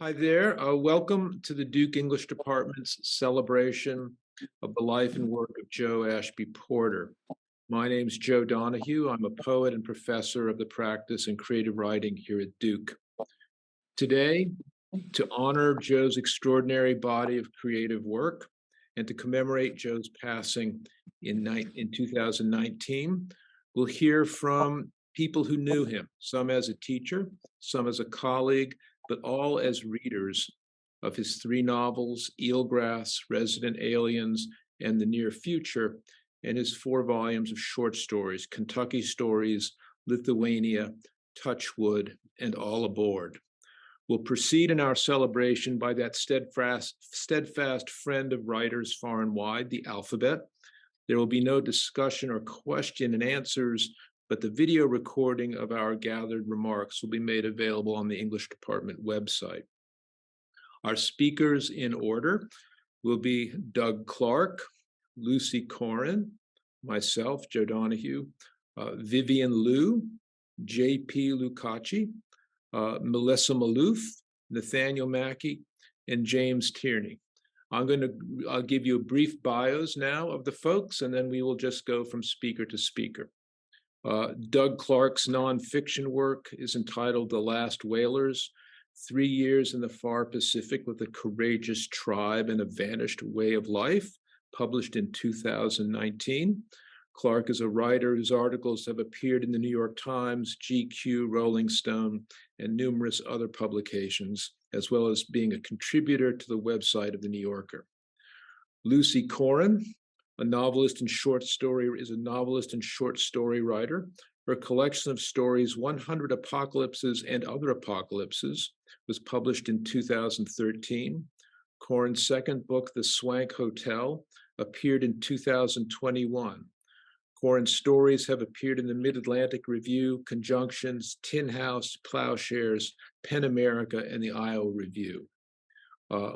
Hi there. Welcome to the Duke English Department's celebration of the life and work of Joe Ashby Porter. My name's Joe Donahue. I'm a poet and professor of the practice in creative writing here at Duke. Today, to honor Joe's extraordinary body of creative work and to commemorate Joe's passing in 2019, we'll hear from people who knew him, some as a teacher, some as a colleague, but all as readers of his three novels, Eelgrass, Resident Aliens, and The Near Future, and his 4 volumes of short stories, Kentucky Stories, Lithuania, Touchwood, and All Aboard. We'll proceed in our celebration by that steadfast friend of writers far and wide, the alphabet. There will be no discussion or question and answers, but the video recording of our gathered remarks will be made available on the English Department website. Our speakers in order will be Doug Clark, Lucy Corin, myself, Joe Donahue, Vivian Liu, J.P. Lucaci, Melissa Maloof, Nathaniel Mackey, and James Tierney. I'll give you a brief bios now of the folks, and then we will just go from speaker to speaker. Doug Clark's nonfiction work is entitled The Last Whalers, 3 Years in the Far Pacific with a Courageous Tribe and a Vanished Way of Life, published in 2019. Clark is a writer whose articles have appeared in the New York Times, GQ, Rolling Stone, and numerous other publications, as well as being a contributor to the website of The New Yorker. Lucy Corin, is a novelist and short story writer. Her collection of stories, 100 Apocalypses and Other Apocalypses, was published in 2013. Corin's second book, The Swank Hotel, appeared in 2021. Corin's stories have appeared in the Mid-Atlantic Review, Conjunctions, Tin House, Plowshares, PEN America, and the Iowa Review.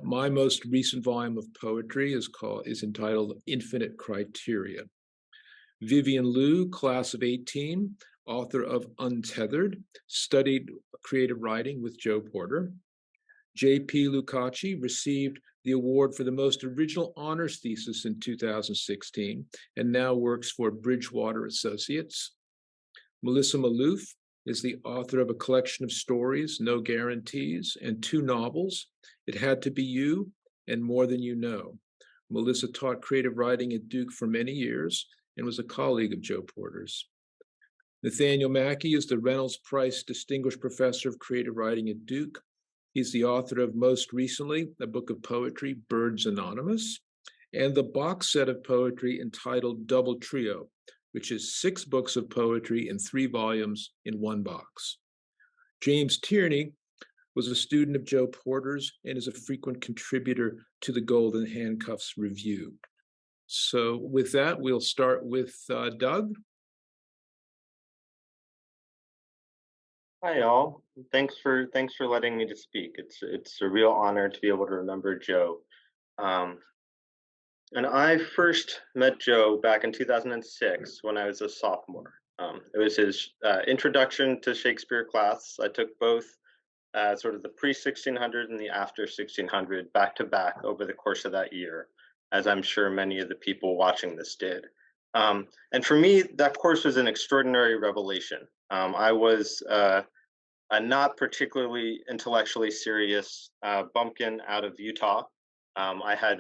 My most recent volume of poetry is entitled Infinite Criteria. Vivian Liu, class of 18, author of Untethered, studied creative writing with Joe Porter. J.P. Lucaci received the award for the most original honors thesis in 2016 and now works for Bridgewater Associates. Melissa Maloof is the author of a collection of stories, No Guarantees, and 2 novels, It Had to Be You and More Than You Know. Melissa taught creative writing at Duke for many years and was a colleague of Joe Porter's. Nathaniel Mackey is the Reynolds Prize Distinguished Professor of Creative Writing at Duke. He's the author of, most recently, a book of poetry, Birds Anonymous, and the box set of poetry entitled Double Trio, which is 6 books of poetry in 3 volumes in 1 box. James Tierney was a student of Joe Porter's and is a frequent contributor to the Golden Handcuffs Review. So with that, we'll start with Doug. Hi, all. Thanks for letting me to speak. It's a real honor to be able to remember Joe. And I first met Joe back in 2006 when I was a sophomore. It was his introduction to Shakespeare class. I took both sort of the pre-1600 and the after 1600 back to back over the course of that year, as I'm sure many of the people watching this did. And for me, that course was an extraordinary revelation. I was a not particularly intellectually serious bumpkin out of Utah. I had,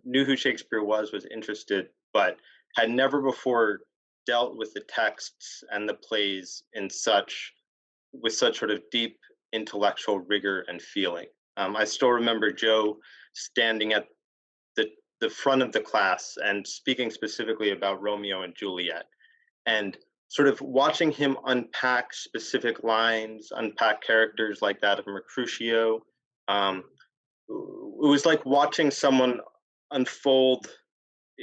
knew who Shakespeare was interested, but had never before dealt with the texts and the plays with such sort of deep intellectual rigor and feeling. I still remember Joe standing at the front of the class and speaking specifically about Romeo and Juliet, and sort of watching him unpack specific lines, unpack characters like that of Mercutio. It was like watching someone unfold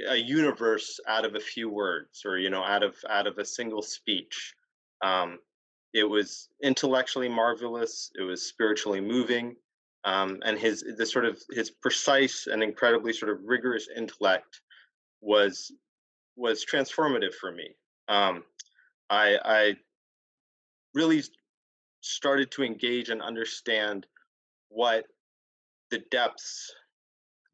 a universe out of a few words, or out of a single speech. It was intellectually marvelous. It was spiritually moving, and his precise and incredibly sort of rigorous intellect was transformative for me. I really started to engage and understand what the depths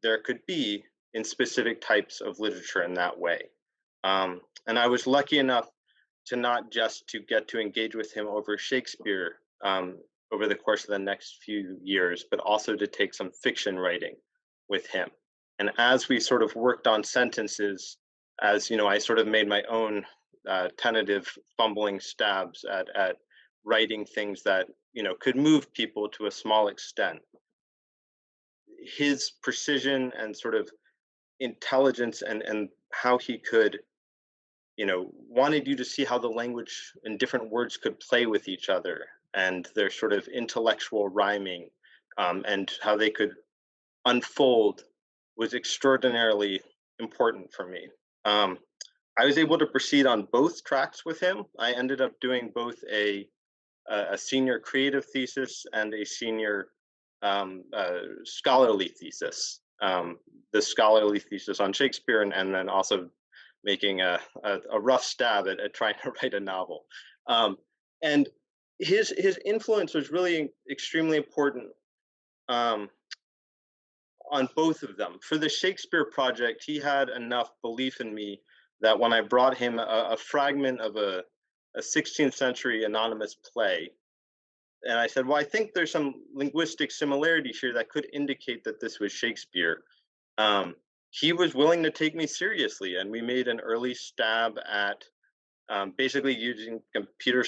there could be in specific types of literature in that way. And I was lucky enough to not just to get to engage with him over Shakespeare over the course of the next few years, but also to take some fiction writing with him. And as we sort of worked on sentences, as you know, I sort of made my own tentative fumbling stabs at writing things that could move people to a small extent. His precision and sort of intelligence and how he could wanted you to see how the language and different words could play with each other and their sort of intellectual rhyming, and how they could unfold was extraordinarily important for me. Um, I was able to proceed on both tracks with him. I ended up doing both a senior creative thesis and a senior scholarly thesis. The scholarly thesis on Shakespeare, and then also making a rough stab at trying to write a novel. And his influence was really extremely important um, on both of them. For the Shakespeare project, he had enough belief in me that when I brought him a fragment of a 16th century anonymous play, and I said, well, I think there's some linguistic similarity here that could indicate that this was Shakespeare. Um, he was willing to take me seriously, and we made an early stab at basically using computer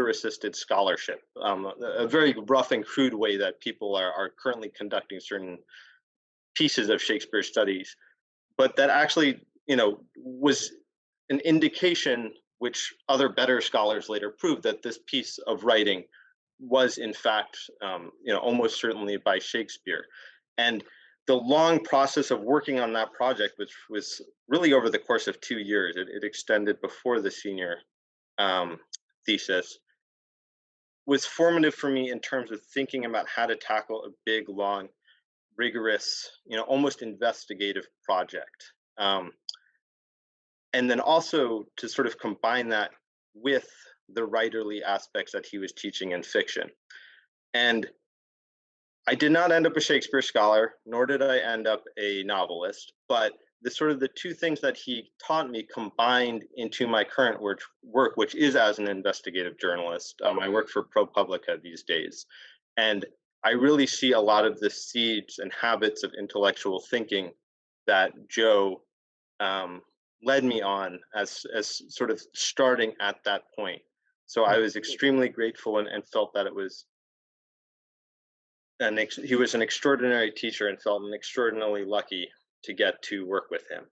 assisted scholarship, a very rough and crude way that people are currently conducting certain pieces of Shakespeare studies, but that actually was an indication, which other better scholars later proved, that this piece of writing was in fact almost certainly by Shakespeare. And the long process of working on that project, which was really over the course of 2 years, it extended before the senior thesis, was formative for me in terms of thinking about how to tackle a big, long, rigorous, almost investigative project. And then also to sort of combine that with the writerly aspects that he was teaching in fiction. And I did not end up a Shakespeare scholar, nor did I end up a novelist, but the two things that he taught me combined into my current work, which is as an investigative journalist. I work for ProPublica these days, and I really see a lot of the seeds and habits of intellectual thinking that Joe led me on as sort of starting at that point. So I was extremely grateful and felt that it was he was an extraordinary teacher and felt extraordinarily lucky to get to work with him.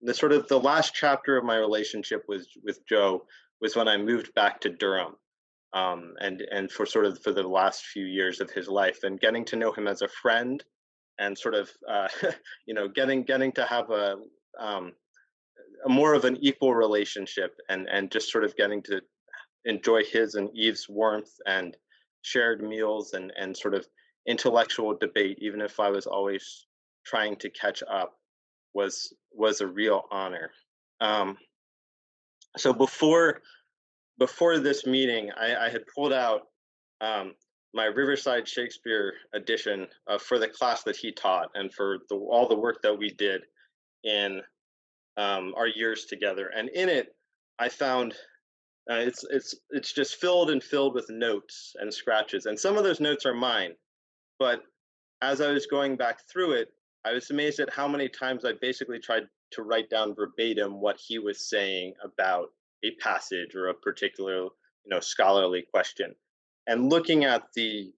The last chapter of my relationship with Joe was when I moved back to Durham, and for the last few years of his life, and getting to know him as a friend, and getting to have a more of an equal relationship, and just sort of getting to enjoy his and Eve's warmth and shared meals and sort of intellectual debate, even if I was always trying to catch up, was a real honor. So before this meeting, I had pulled out my Riverside Shakespeare edition for the class that he taught, and for all the work that we did in our years together. And in it, I found it's just filled with notes and scratches, and some of those notes are mine. But as I was going back through it, I was amazed at how many times I basically tried to write down verbatim what he was saying about a passage or a particular scholarly question. And looking at the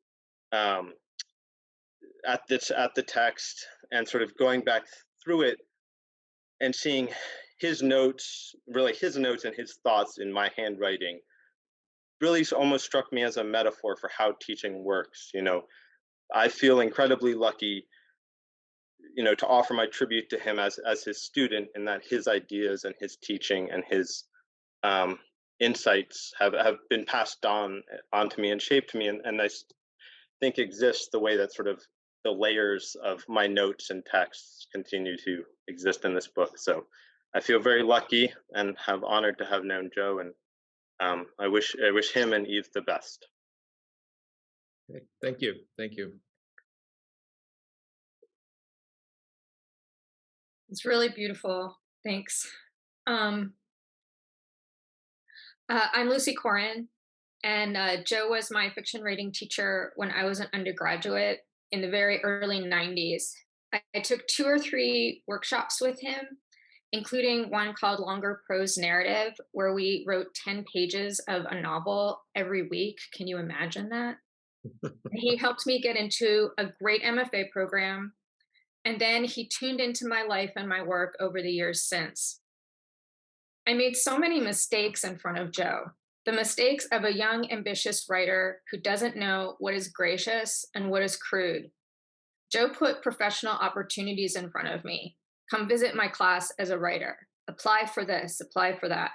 text and sort of going back through it and seeing his notes and his thoughts in my handwriting really almost struck me as a metaphor for how teaching works. I feel incredibly lucky, to offer my tribute to him as his student, in that his ideas and his teaching and his insights have been passed on to me and shaped me, and I think exist the way that sort of the layers of my notes and texts continue to exist in this book. So I feel very lucky and have honored to have known Joe, and I wish him and Eve the best. Okay, thank you. It's really beautiful. Thanks. Um, I'm Lucy Corin, and Joe was my fiction writing teacher when I was an undergraduate in the very early 90s. I took two or three workshops with him, including one called Longer Prose Narrative, where we wrote 10 pages of a novel every week. Can you imagine that? He helped me get into a great MFA program, and then he tuned into my life and my work over the years since. I made so many mistakes in front of Joe. The mistakes of a young, ambitious writer who doesn't know what is gracious and what is crude. Joe put professional opportunities in front of me. Come visit my class as a writer. Apply for this, apply for that.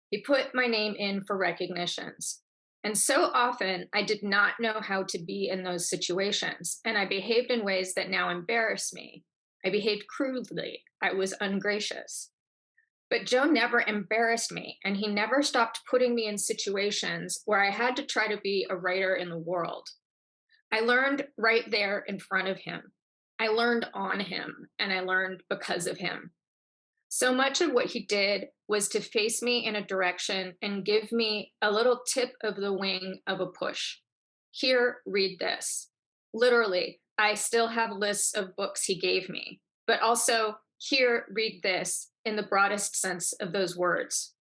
He put my name in for recognitions. And so often I did not know how to be in those situations, and I behaved in ways that now embarrass me. I behaved crudely. I was ungracious. But Joe never embarrassed me, and he never stopped putting me in situations where I had to try to be a writer in the world. I learned right there in front of him. I learned on him, and I learned because of him. So much of what he did was to face me in a direction and give me a little tip of the wing of a push. Here, read this. Literally, I still have lists of books he gave me, but also, here, read this in the broadest sense of those words.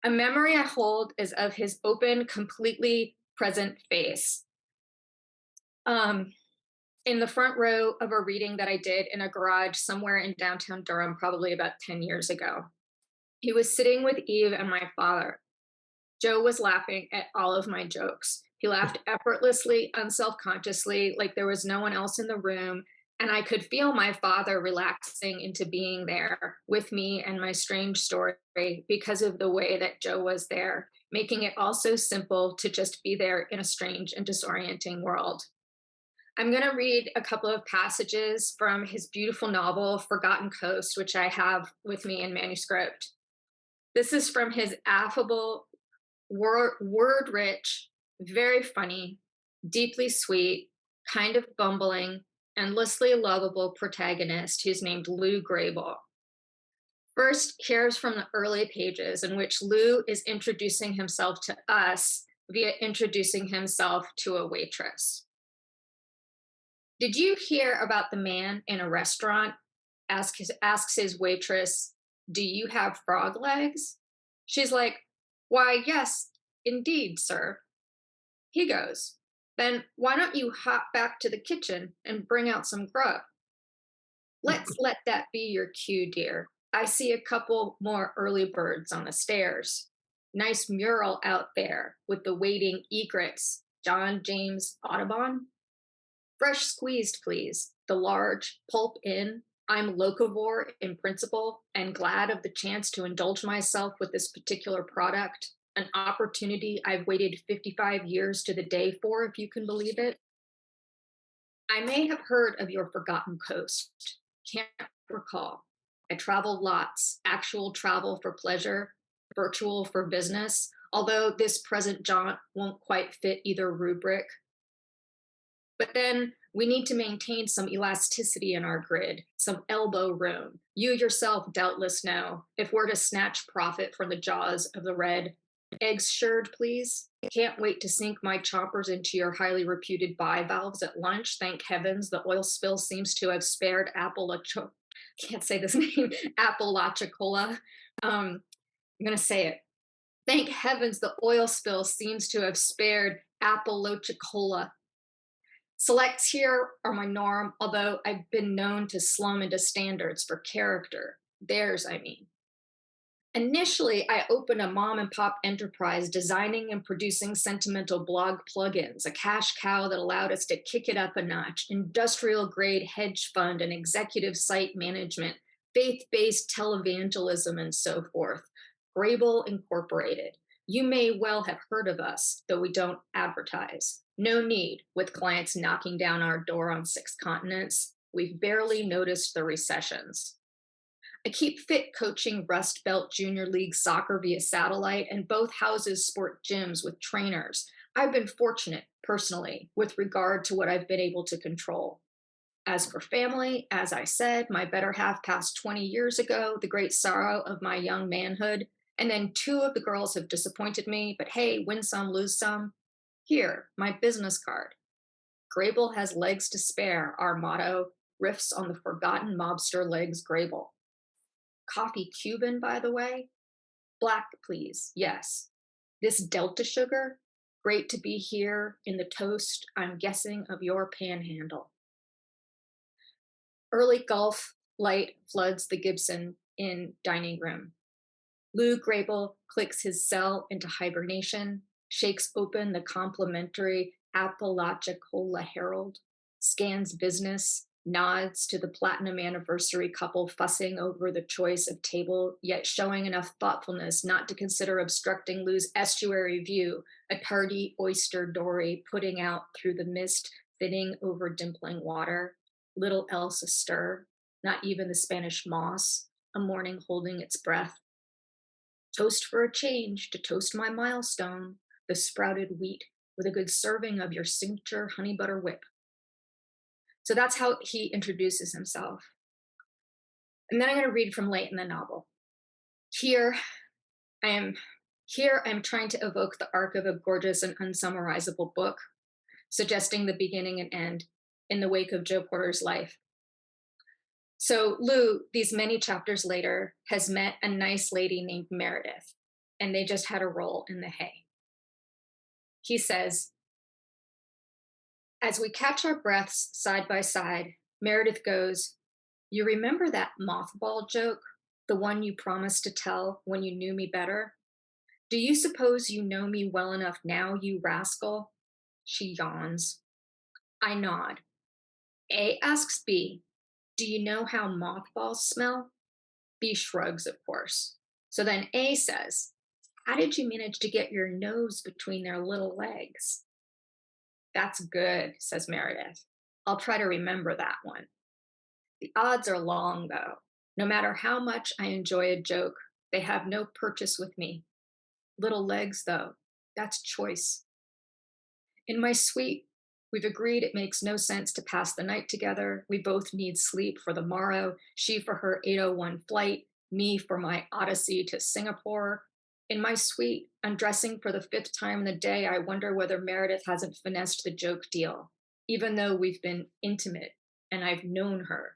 A memory I hold is of his open, completely present face. Um, in the front row of a reading that I did in a garage somewhere in downtown Durham, probably about 10 years ago. He was sitting with Eve and my father. Joe was laughing at all of my jokes. He laughed effortlessly, unself consciously, like there was no one else in the room. And I could feel my father relaxing into being there with me and my strange story because of the way that Joe was there, making it all so simple to just be there in a strange and disorienting world. I'm going to read a couple of passages from his beautiful novel, Forgotten Coast, which I have with me in manuscript. This is from his affable, word rich, very funny, deeply sweet, kind of bumbling, endlessly lovable protagonist who's named Lou Grable. First, here's from the early pages in which Lou is introducing himself to us via introducing himself to a waitress. Did you hear about the man in a restaurant asks his waitress, "Do you have frog legs?" She's like, "Why, yes, indeed, sir." He goes, "Then why don't you hop back to the kitchen and bring out some grub?" Let's let that be your cue, dear. I see a couple more early birds on the stairs. Nice mural out there with the waiting egrets. John James Audubon. Fresh squeezed, please. The large, pulp in. I'm locavore in principle and glad of the chance to indulge myself with this particular product, an opportunity I've waited 55 years to the day for, if you can believe it. I may have heard of your forgotten coast. Can't recall. I travel lots, actual travel for pleasure, virtual for business, although this present jaunt won't quite fit either rubric. But then we need to maintain some elasticity in our grid, some elbow room. You yourself doubtless know if we're to snatch profit from the jaws of the red. Eggs shirred, please. Can't wait to sink my choppers into your highly reputed bivalves at lunch. Thank heavens the oil spill seems to have spared can't say this name, Apalachicola. I'm going to say it. Thank heavens the oil spill seems to have spared Apalachicola. Selects here are my norm, although I've been known to slum into standards for character. Theirs, I mean. Initially, I opened a mom and pop enterprise designing and producing sentimental blog plugins, a cash cow that allowed us to kick it up a notch, industrial grade hedge fund and executive site management, faith based televangelism, and so forth. Grable Incorporated. You may well have heard of us, though we don't advertise. No need, with clients knocking down our door on 6 continents. We've barely noticed the recessions. I keep fit coaching Rust Belt Junior League soccer via satellite, and both houses sport gyms with trainers. I've been fortunate, personally, with regard to what I've been able to control. As for family, as I said, my better half passed 20 years ago, the great sorrow of my young manhood. And then two of the girls have disappointed me, but hey, win some, lose some. Here, my business card. Grable has legs to spare, our motto, riffs on the forgotten mobster legs Grable. Coffee Cuban, by the way? Black, please, yes. This Delta sugar? Great to be here in the toast, I'm guessing, of your panhandle. Early Gulf light floods the Gibson in dining room. Lou Grable clicks his cell into hibernation, shakes open the complimentary Apalachicola Herald, scans business, nods to the platinum anniversary couple fussing over the choice of table, yet showing enough thoughtfulness not to consider obstructing Lou's estuary view, a tardy oyster dory putting out through the mist, thinning over dimpling water, little else astir, not even the Spanish moss, a morning holding its breath. Toast for a change to toast my milestone, the sprouted wheat with a good serving of your signature honey butter whip. So that's how he introduces himself. And then I'm going to read from late in the novel. Here I am I'm trying to evoke the arc of a gorgeous and unsummarizable book, suggesting the beginning and end in the wake of Joe Porter's life. So Lou, these many chapters later, has met a nice lady named Meredith, and they just had a roll in the hay. He says, as we catch our breaths side by side, Meredith goes, you remember that mothball joke? The one you promised to tell when you knew me better? Do you suppose you know me well enough now, you rascal? She yawns. I nod. A asks B, do you know how mothballs smell? B shrugs, of course. So then A says, how did you manage to get your nose between their little legs? That's good, says Meredith. I'll try to remember that one. The odds are long, though. No matter how much I enjoy a joke, they have no purchase with me. Little legs, though, that's choice. In my suite, we've agreed it makes no sense to pass the night together. We both need sleep for the morrow, she for her 8:01 flight, me for my odyssey to Singapore. In my suite, undressing for the fifth time in the day, I wonder whether Meredith hasn't finessed the joke deal, even though we've been intimate and I've known her.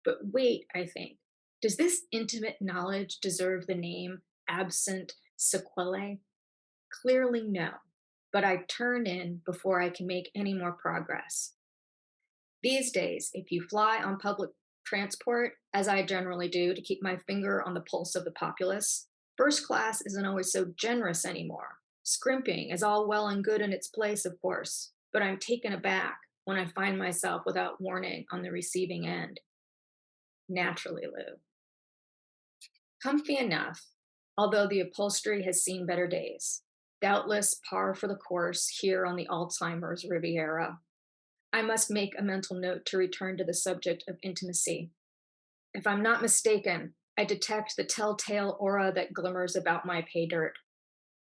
But wait, I think, does this intimate knowledge deserve the name absent sequelae? Clearly no, but I turn in before I can make any more progress. These days, if you fly on public transport, as I generally do to keep my finger on the pulse of the populace, first class isn't always so generous anymore. Scrimping is all well and good in its place, of course, but I'm taken aback when I find myself without warning on the receiving end. Naturally, Lou. Comfy enough, although the upholstery has seen better days. Doubtless par for the course here on the Alzheimer's Riviera. I must make a mental note to return to the subject of intimacy. If I'm not mistaken, I detect the telltale aura that glimmers about my pay dirt.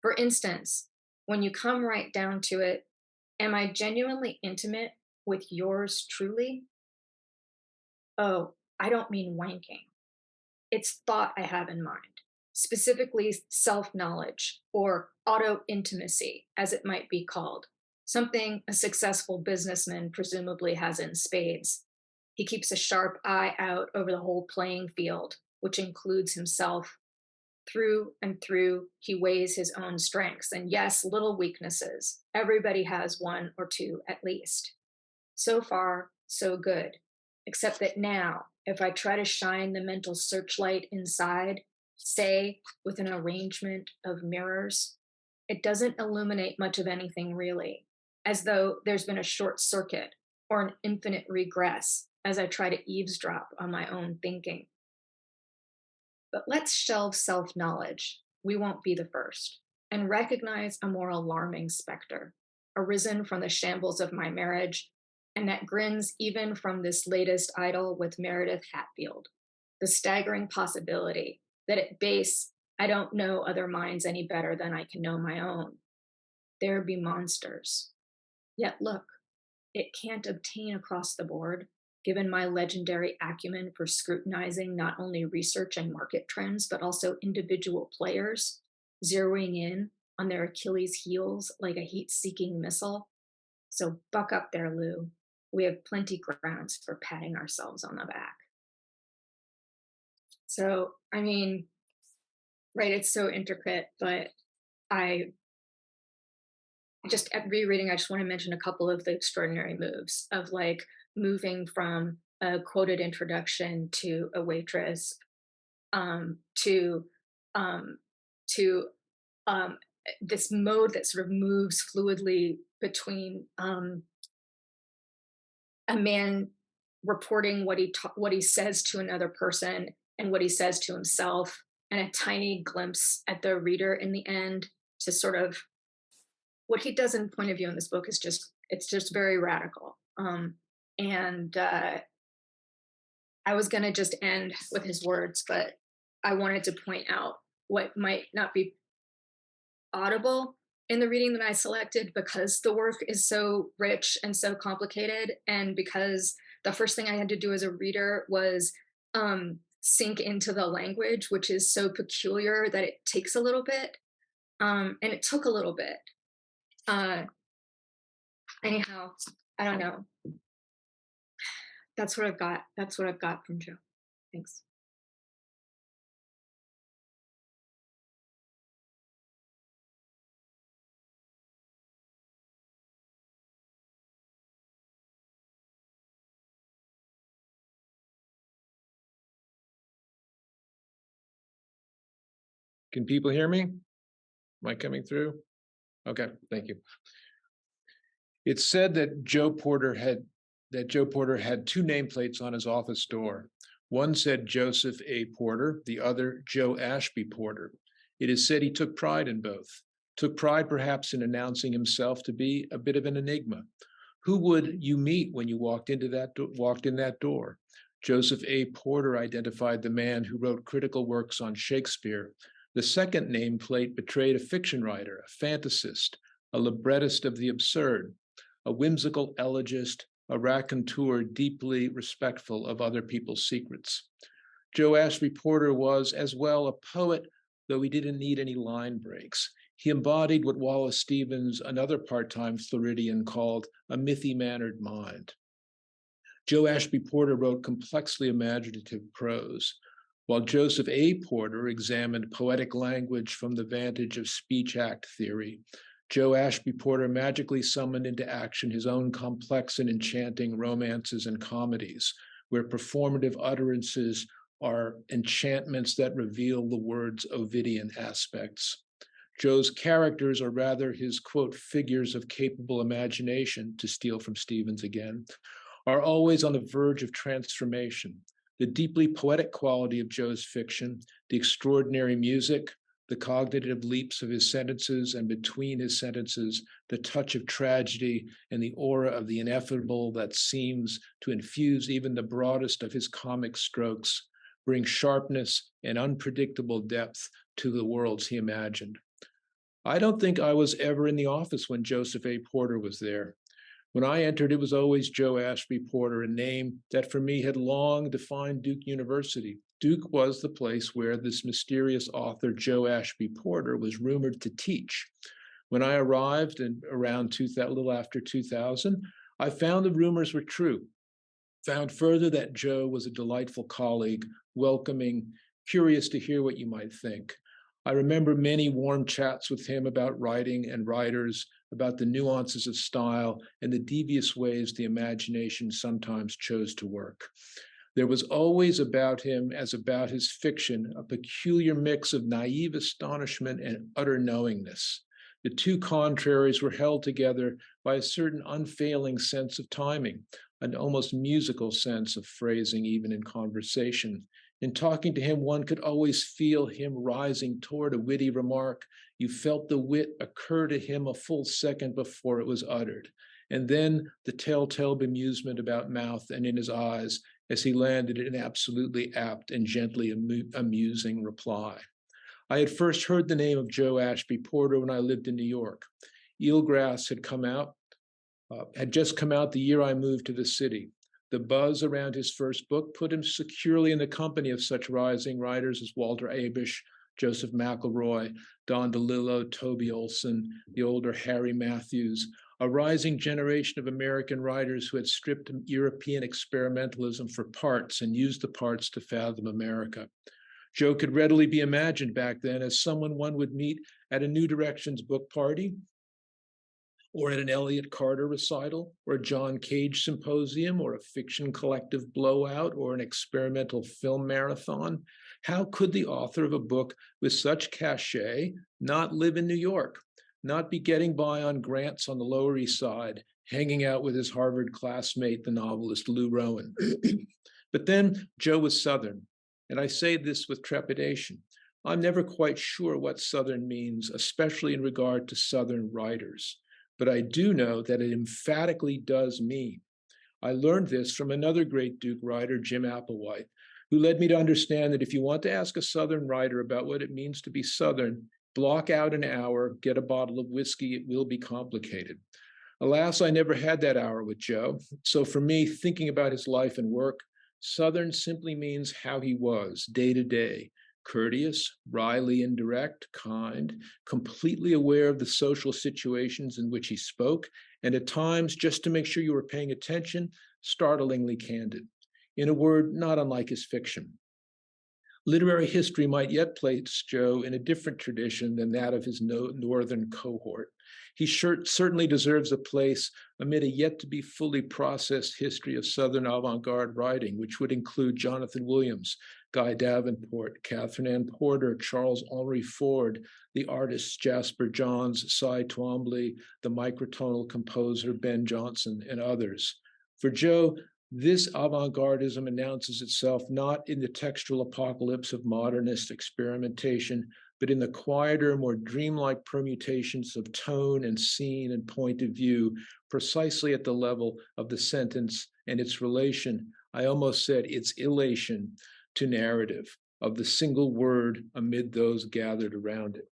For instance, when you come right down to it, am I genuinely intimate with yours truly? Oh, I don't mean wanking. It's thought I have in mind, specifically self knowledge or auto intimacy, as it might be called, something a successful businessman presumably has in spades. He keeps a sharp eye out over the whole playing field, which includes himself. Through and through, he weighs his own strengths and, yes, little weaknesses. Everybody has one or two at least. So far, so good. Except that now, if I try to shine the mental searchlight inside, say with an arrangement of mirrors, it doesn't illuminate much of anything really, as though there's been a short circuit or an infinite regress as I try to eavesdrop on my own thinking. But let's shelve self knowledge. We won't be the first, and recognize a more alarming specter, arisen from the shambles of my marriage, and that grins even from this latest idyll with Meredith Hatfield. The staggering possibility that at base, I don't know other minds any better than I can know my own. There be monsters. Yet look, it can't obtain across the board. given my legendary acumen for scrutinizing not only research and market trends, but also individual players, zeroing in on their Achilles heels like a heat seeking missile. So buck up there, Lou. We have plenty grounds for patting ourselves on the back. So, I mean, right, it's so intricate, but I just at rereading, I just want to mention a couple of the extraordinary moves of like moving from a quoted introduction to a waitress, um, to um, to this mode that sort of moves fluidly between a man reporting what he says to another person and what he says to himself, and a tiny glimpse at the reader in the end to sort of what he does in point of view in this book is just it's just very radical. And I was going to just end with his words, but I wanted to point out what might not be audible in the reading that I selected because the work is so rich and so complicated, and because the first thing I had to do as a reader was sink into the language, which is so peculiar that it takes a little bit, and it took a little bit. Uh, Anyhow, I don't know. That's what I've got. That's what I've got from Joe. Thanks. Can people hear me? Am I coming through? Okay, thank you. It's said that Joe Porter had two nameplates on his office door. One said Joseph A. Porter, the other Joe Ashby Porter. It is said he took pride in both, took pride perhaps in announcing himself to be a bit of an enigma. Who would you meet when you walked in that door? Joseph A. Porter identified the man who wrote critical works on Shakespeare. The second nameplate betrayed a fiction writer, a fantasist, a librettist of the absurd, a whimsical elegist, a raconteur deeply respectful of other people's secrets. Joe Ashby Porter was as well a poet, though he didn't need any line breaks. He embodied what Wallace Stevens, another part-time Floridian, called a mythy-mannered mind. Joe Ashby Porter wrote complexly imaginative prose, while Joseph A. Porter examined poetic language from the vantage of speech act theory. Joe Ashby Porter magically summoned into action his own complex and enchanting romances and comedies, where performative utterances are enchantments that reveal the word's Ovidian aspects. Joe's characters, or rather his, quote, figures of capable imagination, to steal from Stevens again, are always on the verge of transformation. The deeply poetic quality of Joe's fiction, the extraordinary music, the cognitive leaps of his sentences, and between his sentences, the touch of tragedy and the aura of the ineffable that seems to infuse even the broadest of his comic strokes, bring sharpness and unpredictable depth to the worlds he imagined. I don't think I was ever in the office when Joseph A. Porter was there. When I entered, it was always Joe Ashby Porter, a name that for me had long defined Duke University. Duke was the place where this mysterious author, Joe Ashby Porter, was rumored to teach. When I arrived in around a little after 2000, I found the rumors were true. Found further that Joe was a delightful colleague, welcoming, curious to hear what you might think. I remember many warm chats with him about writing and writers, about the nuances of style and the devious ways the imagination sometimes chose to work. There was always about him, as about his fiction, a peculiar mix of naive astonishment and utter knowingness. The two contraries were held together by a certain unfailing sense of timing, an almost musical sense of phrasing, even in conversation. In talking to him, one could always feel him rising toward a witty remark. You felt the wit occur to him a full second before it was uttered. And then the telltale bemusement about mouth and in his eyes as he landed an absolutely apt and gently amusing reply. I had first heard the name of Joe Ashby Porter when I lived in New York. Eelgrass had just come out the year I moved to the city. The buzz around his first book put him securely in the company of such rising writers as Walter Abish, Joseph McElroy, Don DeLillo, Toby Olson, the older Harry Matthews, a rising generation of American writers who had stripped European experimentalism for parts and used the parts to fathom America. Joe could readily be imagined back then as someone one would meet at a New Directions book party, or at an Elliott Carter recital, or a John Cage symposium, or a fiction collective blowout, or an experimental film marathon. How could the author of a book with such cachet not live in New York, not be getting by on grants on the Lower East Side, hanging out with his Harvard classmate, the novelist Lou Rowan? But then Joe was Southern, and I say this with trepidation. I'm never quite sure what Southern means, especially in regard to Southern writers. But I do know that it emphatically does mean. I learned this from another great Duke writer, Jim Applewhite, who led me to understand that if you want to ask a Southern writer about what it means to be Southern, block out an hour, get a bottle of whiskey, it will be complicated. Alas, I never had that hour with Joe. So for me, thinking about his life and work, Southern simply means how he was day to day, courteous, wryly indirect, kind, completely aware of the social situations in which he spoke, and at times, just to make sure you were paying attention, startlingly candid. In a word, not unlike his fiction. Literary history might yet place Joe in a different tradition than that of his northern cohort. He certainly deserves a place amid a yet to be fully processed history of Southern avant-garde writing, which would include Jonathan Williams, Guy Davenport, Catherine Ann Porter, Charles Henry Ford, the artists Jasper Johns, Cy Twombly, the microtonal composer Ben Jonson, and others. For Joe, this avant-gardism announces itself not in the textual apocalypse of modernist experimentation, but in the quieter, more dreamlike permutations of tone and scene and point of view, precisely at the level of the sentence and its relation, I almost said its elation, to narrative, of the single word amid those gathered around it.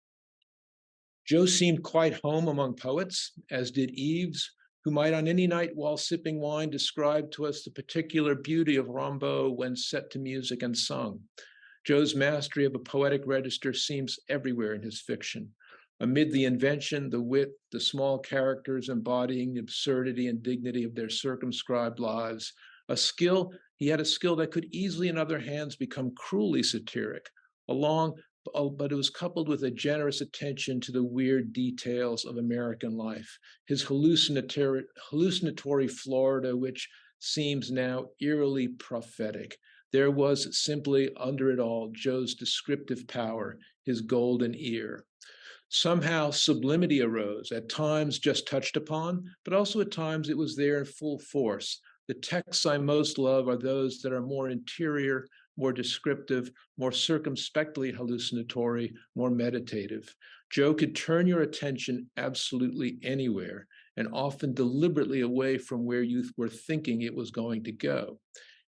Joe seemed quite home among poets, as did Eves, who might on any night while sipping wine describe to us the particular beauty of Rimbaud when set to music and sung. Joe's mastery of a poetic register seems everywhere in his fiction. Amid the invention, the wit, the small characters embodying the absurdity and dignity of their circumscribed lives, he had a skill that could easily in other hands become cruelly satiric, but it was coupled with a generous attention to the weird details of American life. His hallucinatory Florida, which seems now eerily prophetic. There was simply under it all Joe's descriptive power, his golden ear. Somehow sublimity arose, at times just touched upon, but also at times it was there in full force. The texts I most love are those that are more interior, more descriptive, more circumspectly hallucinatory, more meditative. Joe could turn your attention absolutely anywhere, and often deliberately away from where you were thinking it was going to go.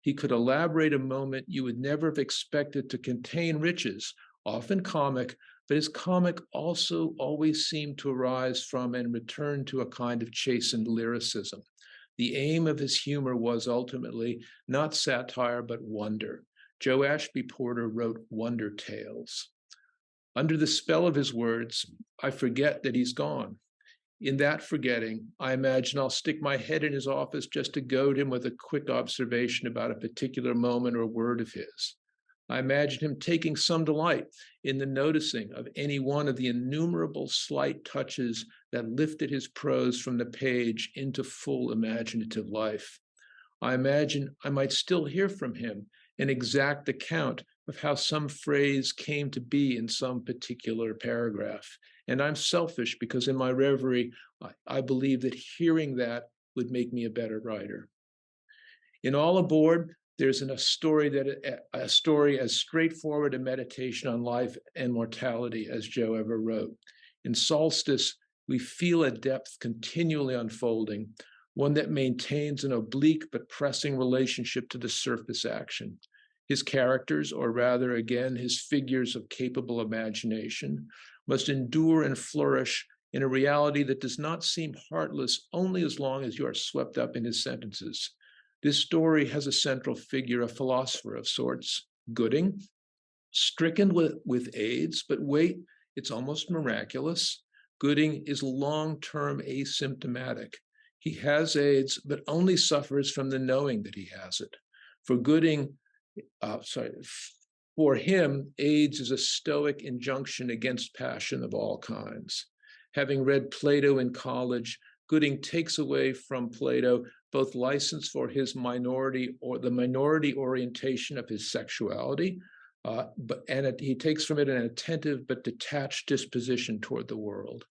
He could elaborate a moment you would never have expected to contain riches, often comic, but his comic also always seemed to arise from and return to a kind of chastened lyricism. The aim of his humor was ultimately not satire, but wonder. Joe Ashby Porter wrote wonder tales. Under the spell of his words, I forget that he's gone. In that forgetting, I imagine I'll stick my head in his office just to goad him with a quick observation about a particular moment or word of his. I imagine him taking some delight in the noticing of any one of the innumerable slight touches that lifted his prose from the page into full imaginative life. I imagine I might still hear from him an exact account of how some phrase came to be in some particular paragraph. And I'm selfish because in my reverie, I believe that hearing that would make me a better writer. In All Aboard, there's a story as straightforward a meditation on life and mortality as Joe ever wrote. In Solstice, we feel a depth continually unfolding, one that maintains an oblique but pressing relationship to the surface action. His characters, or rather, again, his figures of capable imagination, must endure and flourish in a reality that does not seem heartless only as long as you are swept up in his sentences. This story has a central figure, a philosopher of sorts, Gooding, stricken with AIDS, but wait, it's almost miraculous. Gooding is long-term asymptomatic. He has AIDS, but only suffers from the knowing that he has it. For Gooding, for him, AIDS is a stoic injunction against passion of all kinds. Having read Plato in college, Gooding takes away from Plato both license for his minority or the minority orientation of his sexuality, he takes from it an attentive but detached disposition toward the world.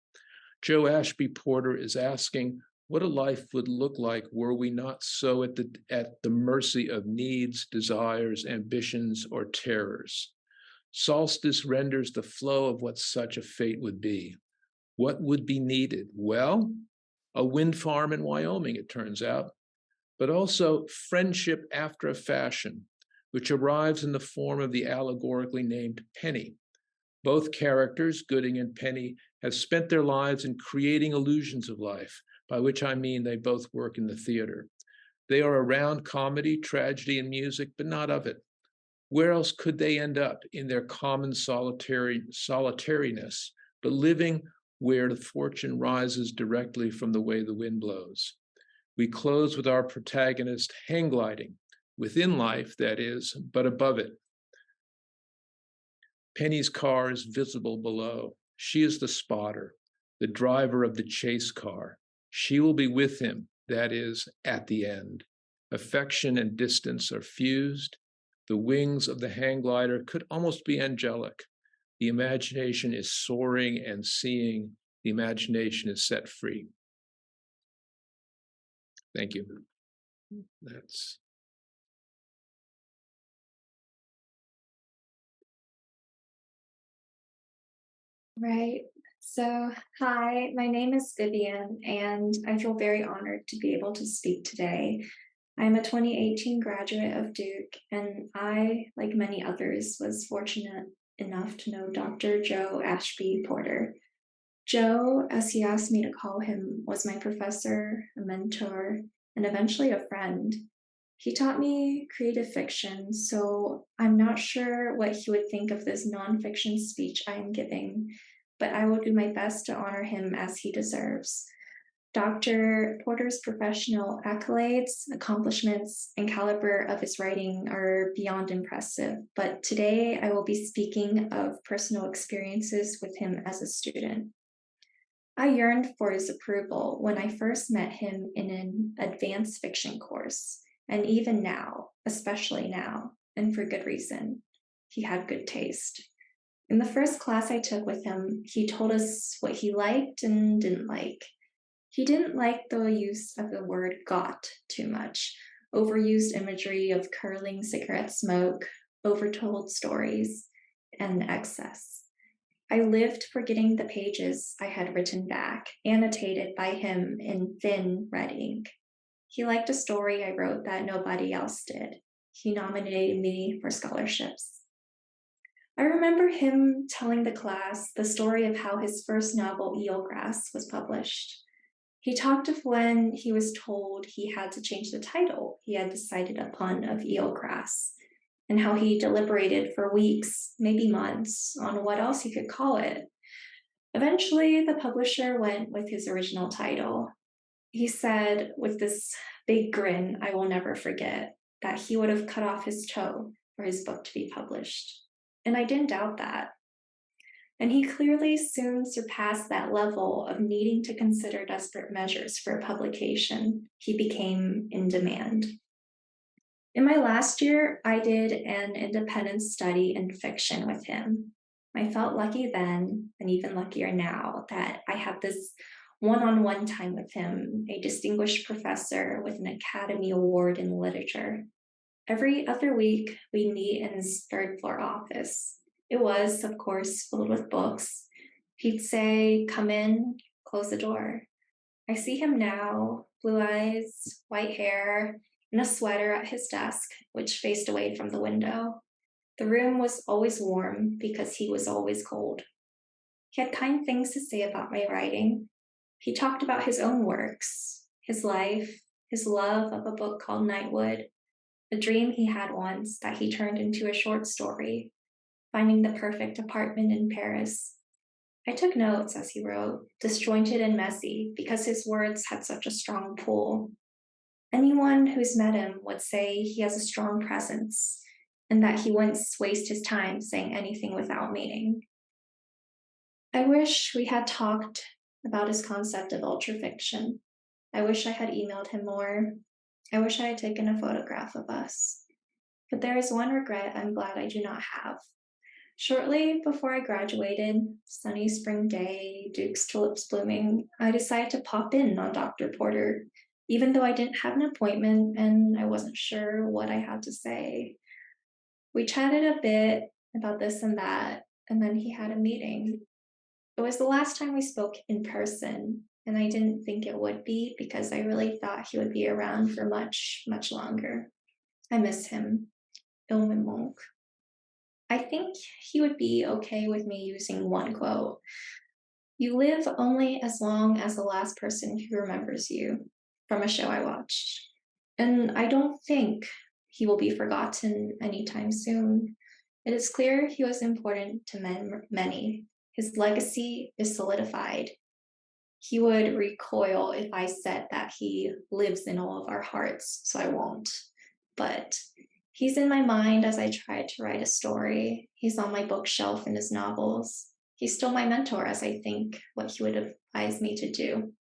Joe Ashby Porter is asking what a life would look like were we not so at the mercy of needs, desires, ambitions, or terrors. Solstice renders the flow of what such a fate would be. What would be needed? Well, a wind farm in Wyoming, it turns out, but also friendship after a fashion, which arrives in the form of the allegorically named Penny. Both characters, Gooding and Penny, have spent their lives in creating illusions of life, by which I mean they both work in the theater. They are around comedy, tragedy, and music, but not of it. Where else could they end up in their common solitariness, but living where the fortune rises directly from the way the wind blows? We close with our protagonist hang gliding, within life, that is, but above it. Penny's car is visible below. She is the spotter, the driver of the chase car. She will be with him, that is, at the end. Affection and distance are fused. The wings of the hang glider could almost be angelic. The imagination is soaring and seeing. The imagination is set free. Thank you. That's Right. So, hi, my name is Vivian, and I feel very honored to be able to speak today. I'm a 2018 graduate of Duke, and I, like many others, was fortunate enough to know Dr. Joe Ashby Porter. Joe, as he asked me to call him, was my professor, a mentor, and eventually a friend. He taught me creative fiction, so I'm not sure what he would think of this nonfiction speech I am giving, but I will do my best to honor him as he deserves. Dr. Porter's professional accolades, accomplishments, and caliber of his writing are beyond impressive, but today I will be speaking of personal experiences with him as a student. I yearned for his approval when I first met him in an advanced fiction course. And even now, especially now, and for good reason, he had good taste. In the first class I took with him, he told us what he liked and didn't like. He didn't like the use of the word got too much, overused imagery of curling cigarette smoke, overtold stories, and excess. I lived for getting the pages I had written back, annotated by him in thin red ink. He liked a story I wrote that nobody else did. He nominated me for scholarships. I remember him telling the class the story of how his first novel, Eelgrass, was published. He talked of when he was told he had to change the title he had decided upon of Eelgrass, and how he deliberated for weeks, maybe months, on what else he could call it. Eventually, the publisher went with his original title. He said, with this big grin I will never forget, that he would have cut off his toe for his book to be published. And I didn't doubt that. And he clearly soon surpassed that level of needing to consider desperate measures for publication. He became in demand. In my last year, I did an independent study in fiction with him. I felt lucky then, and even luckier now, that I had this one-on-one time with him, a distinguished professor with an Academy Award in literature. Every other week, we'd meet in his third-floor office. It was, of course, filled with books. He'd say, "Come in, close the door." I see him now, blue eyes, white hair, in a sweater at his desk, which faced away from the window. The room was always warm because he was always cold. He had kind things to say about my writing. He talked about his own works, his life, his love of a book called Nightwood, a dream he had once that he turned into a short story, finding the perfect apartment in Paris. I took notes as he wrote, disjointed and messy, because his words had such a strong pull. Anyone who's met him would say he has a strong presence and that he wouldn't waste his time saying anything without meaning. I wish we had talked about his concept of ultrafiction. I wish I had emailed him more. I wish I had taken a photograph of us. But there is one regret I'm glad I do not have. Shortly before I graduated, sunny spring day, Duke's tulips blooming, I decided to pop in on Dr. Porter, even though I didn't have an appointment and I wasn't sure what I had to say. We chatted a bit about this and that, and then he had a meeting. It was the last time we spoke in person, and I didn't think it would be because I really thought he would be around for much, much longer. I miss him. Il me manque. I think he would be okay with me using one quote. You live only as long as the last person who remembers you, from a show I watched. And I don't think he will be forgotten anytime soon. It is clear he was important to many. His legacy is solidified. He would recoil if I said that he lives in all of our hearts, so I won't. But he's in my mind as I try to write a story. He's on my bookshelf in his novels. He's still my mentor as I think what he would advise me to do.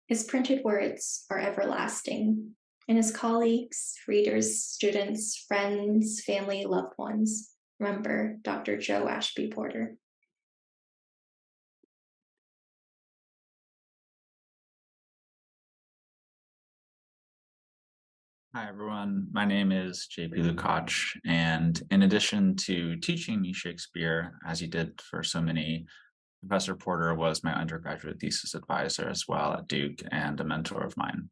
His printed words are everlasting, and his colleagues, readers, students, friends, family, loved ones remember Dr. Joe Ashby Porter. Hi, everyone. My name is JP Lukács, and in addition to teaching me Shakespeare, as he did for so many, Professor Porter was my undergraduate thesis advisor as well at Duke and a mentor of mine.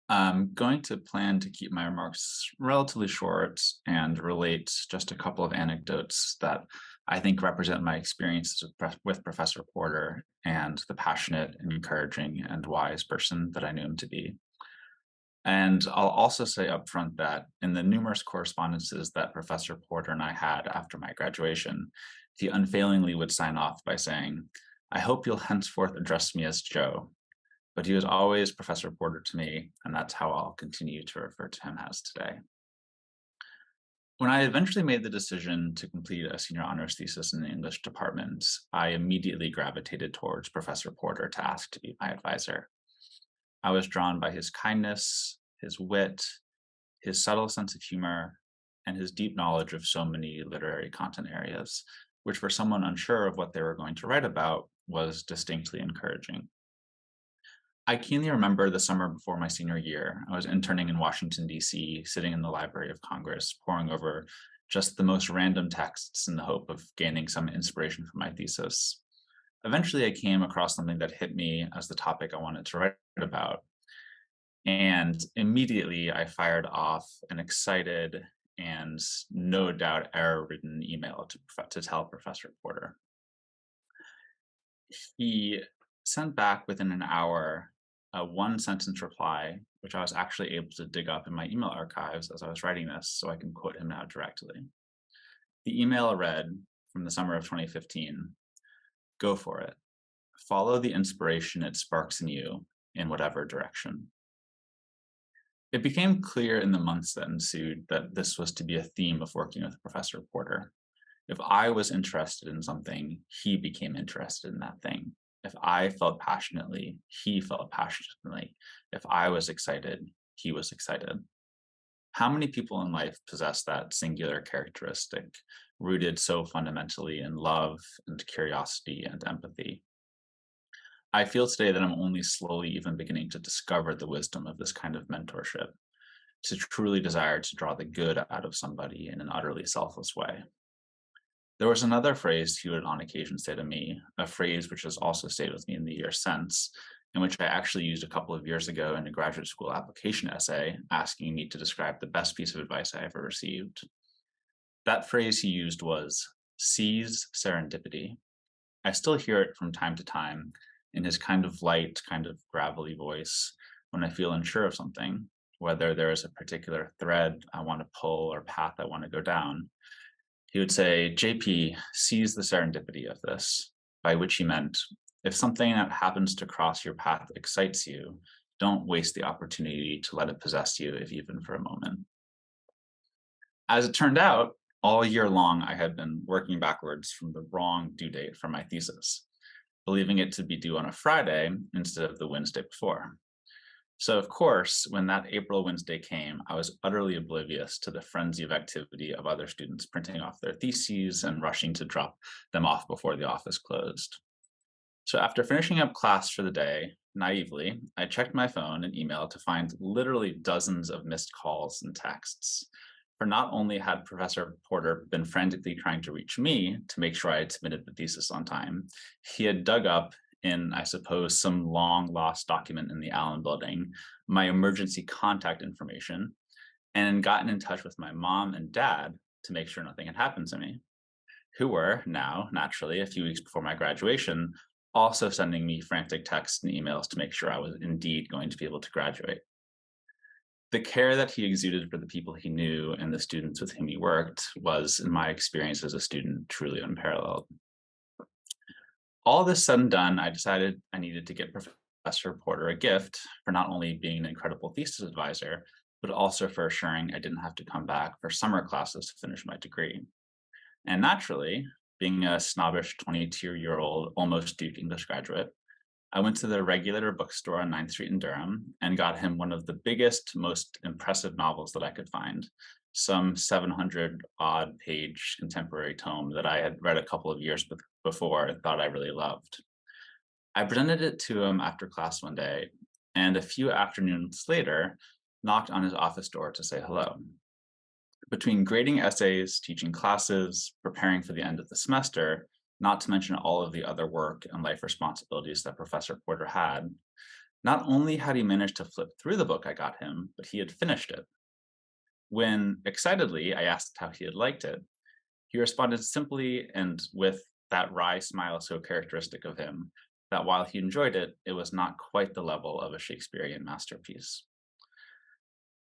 I'm going to plan to keep my remarks relatively short and relate just a couple of anecdotes that I think represent my experiences with Professor Porter and the passionate, encouraging, and wise person that I knew him to be. And I'll also say upfront that in the numerous correspondences that Professor Porter and I had after my graduation, he unfailingly would sign off by saying, "I hope you'll henceforth address me as Joe." But he was always Professor Porter to me, and that's how I'll continue to refer to him as today. When I eventually made the decision to complete a senior honors thesis in the English department, I immediately gravitated towards Professor Porter to ask to be my advisor. I was drawn by his kindness, his wit, his subtle sense of humor, and his deep knowledge of so many literary content areas, which for someone unsure of what they were going to write about was distinctly encouraging. I keenly remember the summer before my senior year. I was interning in Washington, D.C., sitting in the Library of Congress, poring over just the most random texts in the hope of gaining some inspiration for my thesis. Eventually, I came across something that hit me as the topic I wanted to write about. And immediately I fired off an excited and no doubt error-ridden email to tell Professor Porter. He sent back within an hour a one-sentence reply, which I was actually able to dig up in my email archives as I was writing this, so I can quote him now directly. The email read, from the summer of 2015, "Go for it. Follow the inspiration it sparks in you in whatever direction." It became clear in the months that ensued that this was to be a theme of working with Professor Porter. If I was interested in something, he became interested in that thing. If I felt passionately, he felt passionately. If I was excited, he was excited. How many people in life possess that singular characteristic, rooted so fundamentally in love and curiosity and empathy? I feel today that I'm only slowly even beginning to discover the wisdom of this kind of mentorship, to truly desire to draw the good out of somebody in an utterly selfless way. There was another phrase he would on occasion say to me, a phrase which has also stayed with me in the years since, and which I actually used a couple of years ago in a graduate school application essay, asking me to describe the best piece of advice I ever received. That phrase he used was, "Seize serendipity." I still hear it from time to time in his kind of light, kind of gravelly voice, when I feel unsure of something, whether there is a particular thread I want to pull or path I want to go down. He would say, JP, seize the serendipity of this, by which he meant, if something that happens to cross your path excites you, don't waste the opportunity to let it possess you, if even for a moment. As it turned out, all year long, I had been working backwards from the wrong due date for my thesis, believing it to be due on a Friday instead of the Wednesday before. So, of course, when that April Wednesday came, I was utterly oblivious to the frenzy of activity of other students printing off their theses and rushing to drop them off before the office closed. So after finishing up class for the day, naively, I checked my phone and email to find literally dozens of missed calls and texts. For not only had Professor Porter been frantically trying to reach me to make sure I had submitted the thesis on time, he had dug up in, I suppose, some long lost document in the Allen building, my emergency contact information, and gotten in touch with my mom and dad to make sure nothing had happened to me, who were now, naturally, a few weeks before my graduation, also sending me frantic texts and emails to make sure I was indeed going to be able to graduate. The care that he exuded for the people he knew and the students with whom he worked was, in my experience as a student, truly unparalleled. All this said and done, I decided I needed to get Professor Porter a gift for not only being an incredible thesis advisor, but also for assuring I didn't have to come back for summer classes to finish my degree. And naturally, being a snobbish 22-year-old almost Duke English graduate, I went to the Regulator bookstore on 9th Street in Durham and got him one of the biggest, most impressive novels that I could find, some 700-odd page contemporary tome that I had read a couple of years before and thought I really loved. I presented it to him after class one day, and a few afternoons later, knocked on his office door to say hello. Between grading essays, teaching classes, preparing for the end of the semester, not to mention all of the other work and life responsibilities that Professor Porter had, not only had he managed to flip through the book I got him, but he had finished it. When, excitedly, I asked how he had liked it, he responded simply and with that wry smile so characteristic of him, that while he enjoyed it, it was not quite the level of a Shakespearean masterpiece.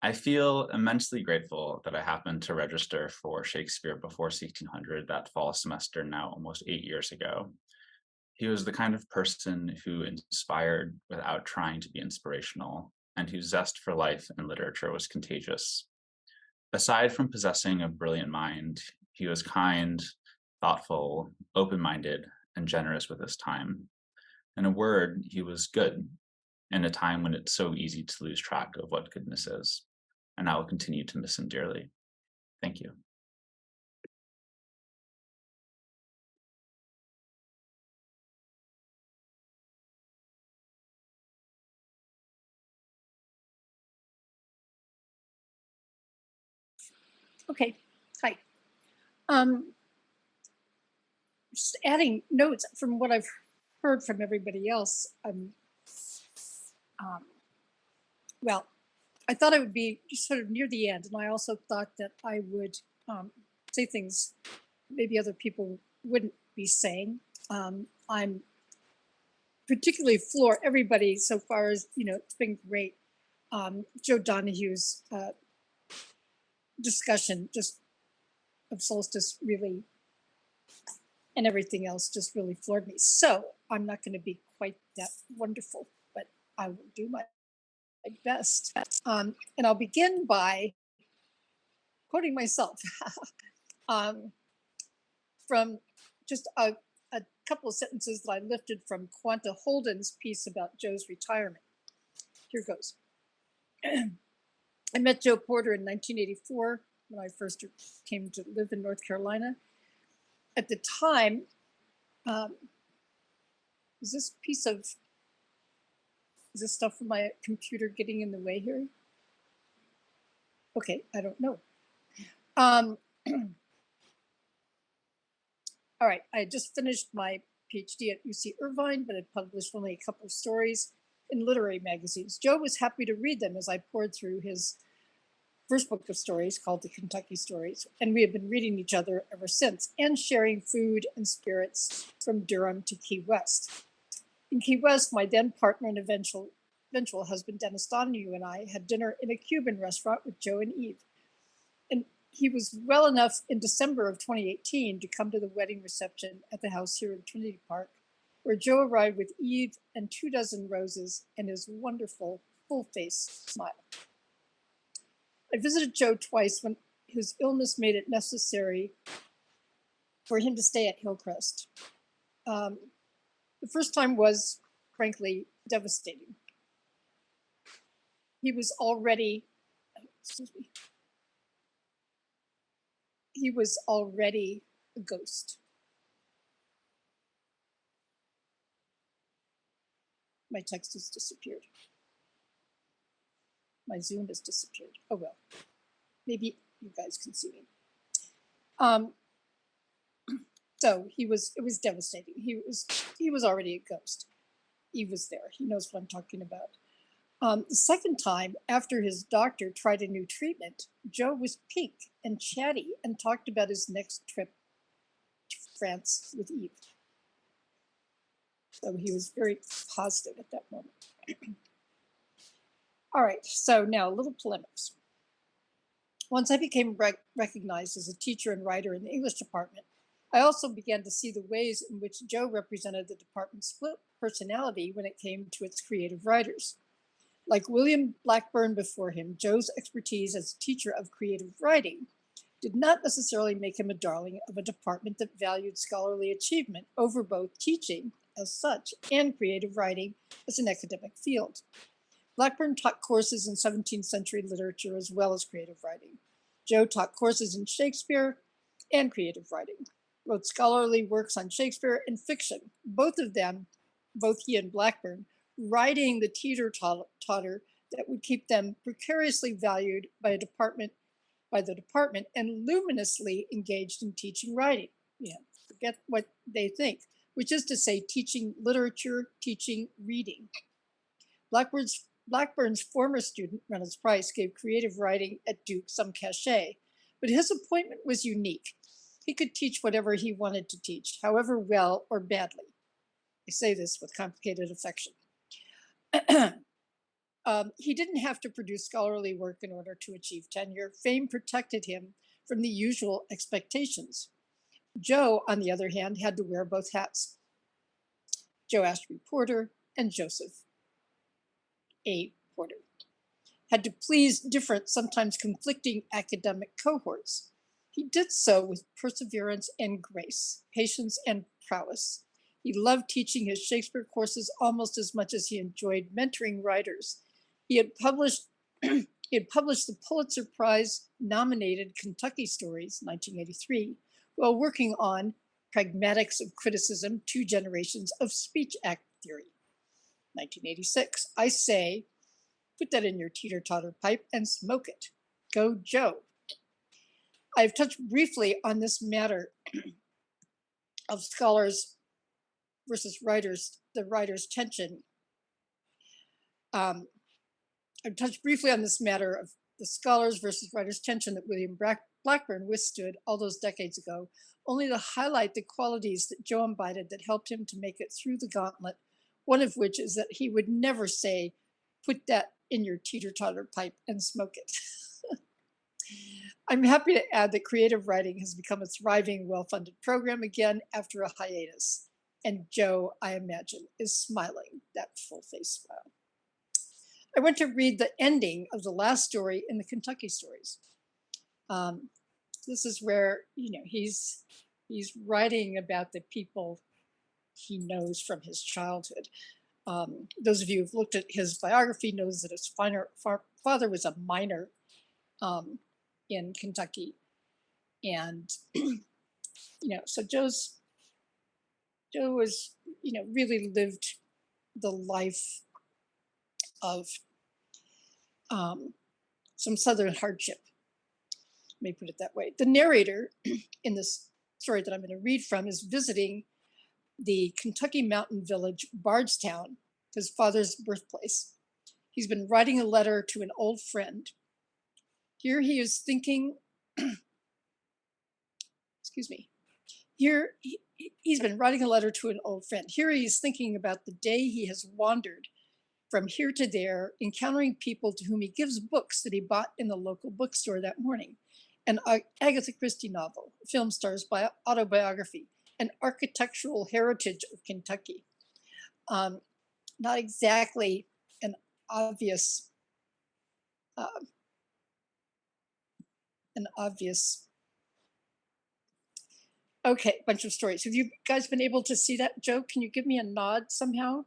I feel immensely grateful that I happened to register for Shakespeare before 1600 that fall semester now almost 8 years ago. He was the kind of person who inspired without trying to be inspirational, and whose zest for life and literature was contagious. Aside from possessing a brilliant mind, he was kind, thoughtful, open-minded, and generous with his time. In a word, he was good in a time when it's so easy to lose track of what goodness is. And I will continue to miss him dearly. Thank you. Okay, hi. Just adding notes from what I've heard from everybody else. Well, I thought I would be sort of near the end, and I also thought that I would say things maybe other people wouldn't be saying. I'm particularly floor everybody so far as, it's been great. Joe Donahue's discussion just of solstice really, and everything else just really floored me. So I'm not going to be quite that wonderful, but I will do my best. And I'll begin by quoting myself from just a couple of sentences that I lifted from Quanta Holden's piece about Joe's retirement. Here goes. I met Joe Porter in 1984 when I first came to live in North Carolina. At the time, is this stuff from my computer getting in the way here? Okay, I don't know. All right, I just finished my PhD at UC Irvine, but had published only a couple of stories in literary magazines. Joe was happy to read them as I poured through his first book of stories called The Kentucky Stories, and we have been reading each other ever since and sharing food and spirits from Durham to Key West. In Key West, my then partner and eventual eventual husband, Dennis Donahue, and I had dinner in a Cuban restaurant with Joe and Eve. And he was well enough in December of 2018 to come to the wedding reception at the house here in Trinity Park, where Joe arrived with Eve and 24 roses and his wonderful full-face smile. I visited Joe twice when his illness made it necessary for him to stay at Hillcrest. The first time was, frankly, devastating. He was already, he was already a ghost. My text has disappeared. My Zoom has disappeared. Oh well, maybe you guys can see me. So it was devastating. He was already a ghost. He was there. He knows what I'm talking about. The second time, after his doctor tried a new treatment, Joe was pink and chatty and talked about his next trip to France with Eve. So he was very positive at that moment. All right, so now a little polemics. Once I became recognized as a teacher and writer in the English department, I also began to see the ways in which Joe represented the department's split personality when it came to its creative writers. Like William Blackburn before him, Joe's expertise as a teacher of creative writing did not necessarily make him a darling of a department that valued scholarly achievement over both teaching as such and creative writing as an academic field. Blackburn taught courses in 17th century literature as well as creative writing. Joe taught courses in Shakespeare and creative writing, wrote scholarly works on Shakespeare and fiction, both of them, both he and Blackburn, writing the teeter-totter that would keep them precariously valued by the department and luminously engaged in teaching writing. Yeah, forget what they think, which is to say teaching literature, teaching reading. Blackburn's former student, Reynolds Price, gave creative writing at Duke some cachet, but his appointment was unique. He could teach whatever he wanted to teach, however well or badly. I say this with complicated affection. He didn't have to produce scholarly work in order to achieve tenure. Fame protected him from the usual expectations. Joe, on the other hand, had to wear both hats. Joe Ashby Porter and Joseph A. Porter had to please different, sometimes conflicting academic cohorts. He did so with perseverance and grace, patience and prowess. He loved teaching his Shakespeare courses almost as much as he enjoyed mentoring writers. He had published the Pulitzer Prize nominated Kentucky Stories, 1983, while working on Pragmatics of Criticism, 2 Generations of Speech Act Theory, 1986. I say, put that in your teeter-totter pipe and smoke it. Go Joe. I've touched briefly on this matter of scholars versus writers, the writer's tension. I've touched briefly on this matter of the scholars versus writers' tension that William Blackburn withstood all those decades ago, only to highlight the qualities that Joe embodied that helped him to make it through the gauntlet, one of which is that he would never say, put that in your teeter-totter pipe and smoke it. I'm happy to add that creative writing has become a thriving, well-funded program again after a hiatus. And Joe, I imagine, is smiling that full-face smile. I went to read the ending of the last story in the Kentucky Stories. This is where, he's writing about the people he knows from his childhood. Those of you who've looked at his biography knows that his father was a miner in Kentucky. And, so Joe was, really lived the life of some Southern hardship. Let me put it that way. The narrator in this story that I'm going to read from is visiting the Kentucky mountain village, Bardstown, his father's birthplace. He's been writing a letter to an old friend. Here he is thinking, he's been writing a letter to an old friend. Here he is thinking about the day he has wandered from here to there, encountering people to whom he gives books that he bought in the local bookstore that morning, an Agatha Christie novel, a film star's autobiography, an architectural heritage of Kentucky. Not exactly an obvious, uh, okay, bunch of stories. Have you guys been able to see that, Joe? Can you give me a nod somehow?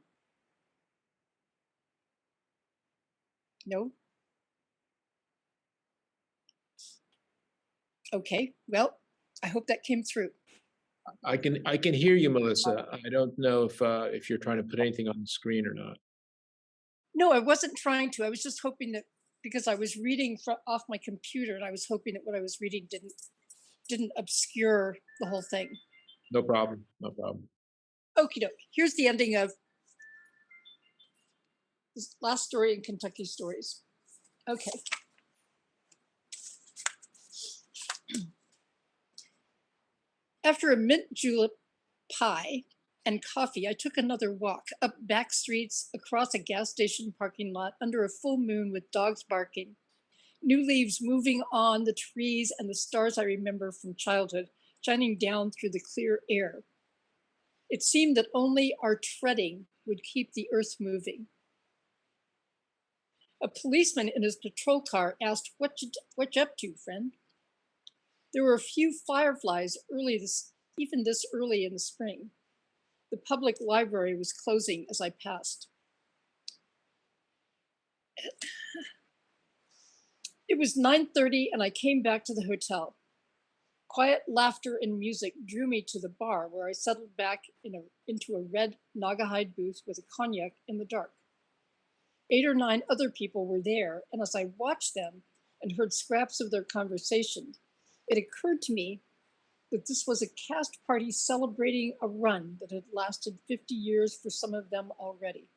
No? Okay, well, I hope that came through. I can hear you, Melissa. I don't know if you're trying to put anything on the screen or not. No, I wasn't trying to. I was just hoping that because I was reading off my computer, and I was hoping that what I was reading didn't obscure the whole thing. No problem. No problem. Okie doke. Here's the ending of this last story in Kentucky Stories. Okay. After a mint julep pie and coffee, I took another walk up back streets, across a gas station parking lot, under a full moon with dogs barking, new leaves moving on the trees, and the stars I remember from childhood shining down through the clear air. It seemed that only our treading would keep the earth moving. A policeman in his patrol car asked, what you up to, friend? There were a few fireflies even this early in the spring. The public library was closing as I passed. It was 9:30 and I came back to the hotel. Quiet laughter and music drew me to the bar, where I settled back into a red Naugahyde booth with a cognac in the dark. 8 or 9 other people were there, and as I watched them and heard scraps of their conversation, it occurred to me that this was a cast party celebrating a run that had lasted 50 years for some of them already.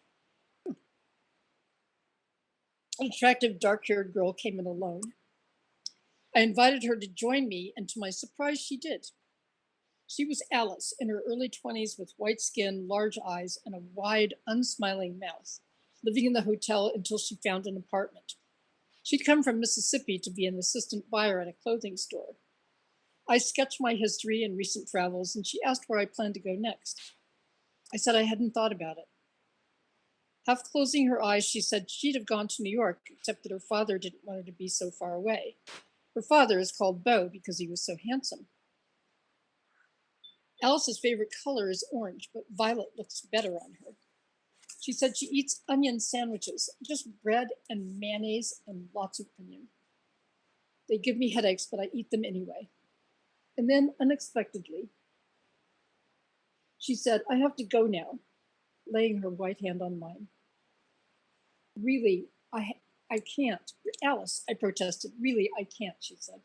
An attractive dark-haired girl came in alone. I invited her to join me, and to my surprise, she did. She was Alice, in her early 20s, with white skin, large eyes, and a wide, unsmiling mouth, living in the hotel until she found an apartment. She'd come from Mississippi to be an assistant buyer at a clothing store. I sketched my history and recent travels, and she asked where I planned to go next. I said I hadn't thought about it. Half closing her eyes, she said she'd have gone to New York, except that her father didn't want her to be so far away. Her father is called Beau because he was so handsome. Alice's favorite color is orange, but violet looks better on her. She said she eats onion sandwiches, just bread and mayonnaise and lots of onion. They give me headaches, but I eat them anyway. And then, unexpectedly, she said, I have to go now, laying her white hand on mine. Really, I can't. Alice, I protested. Really, I can't, she said.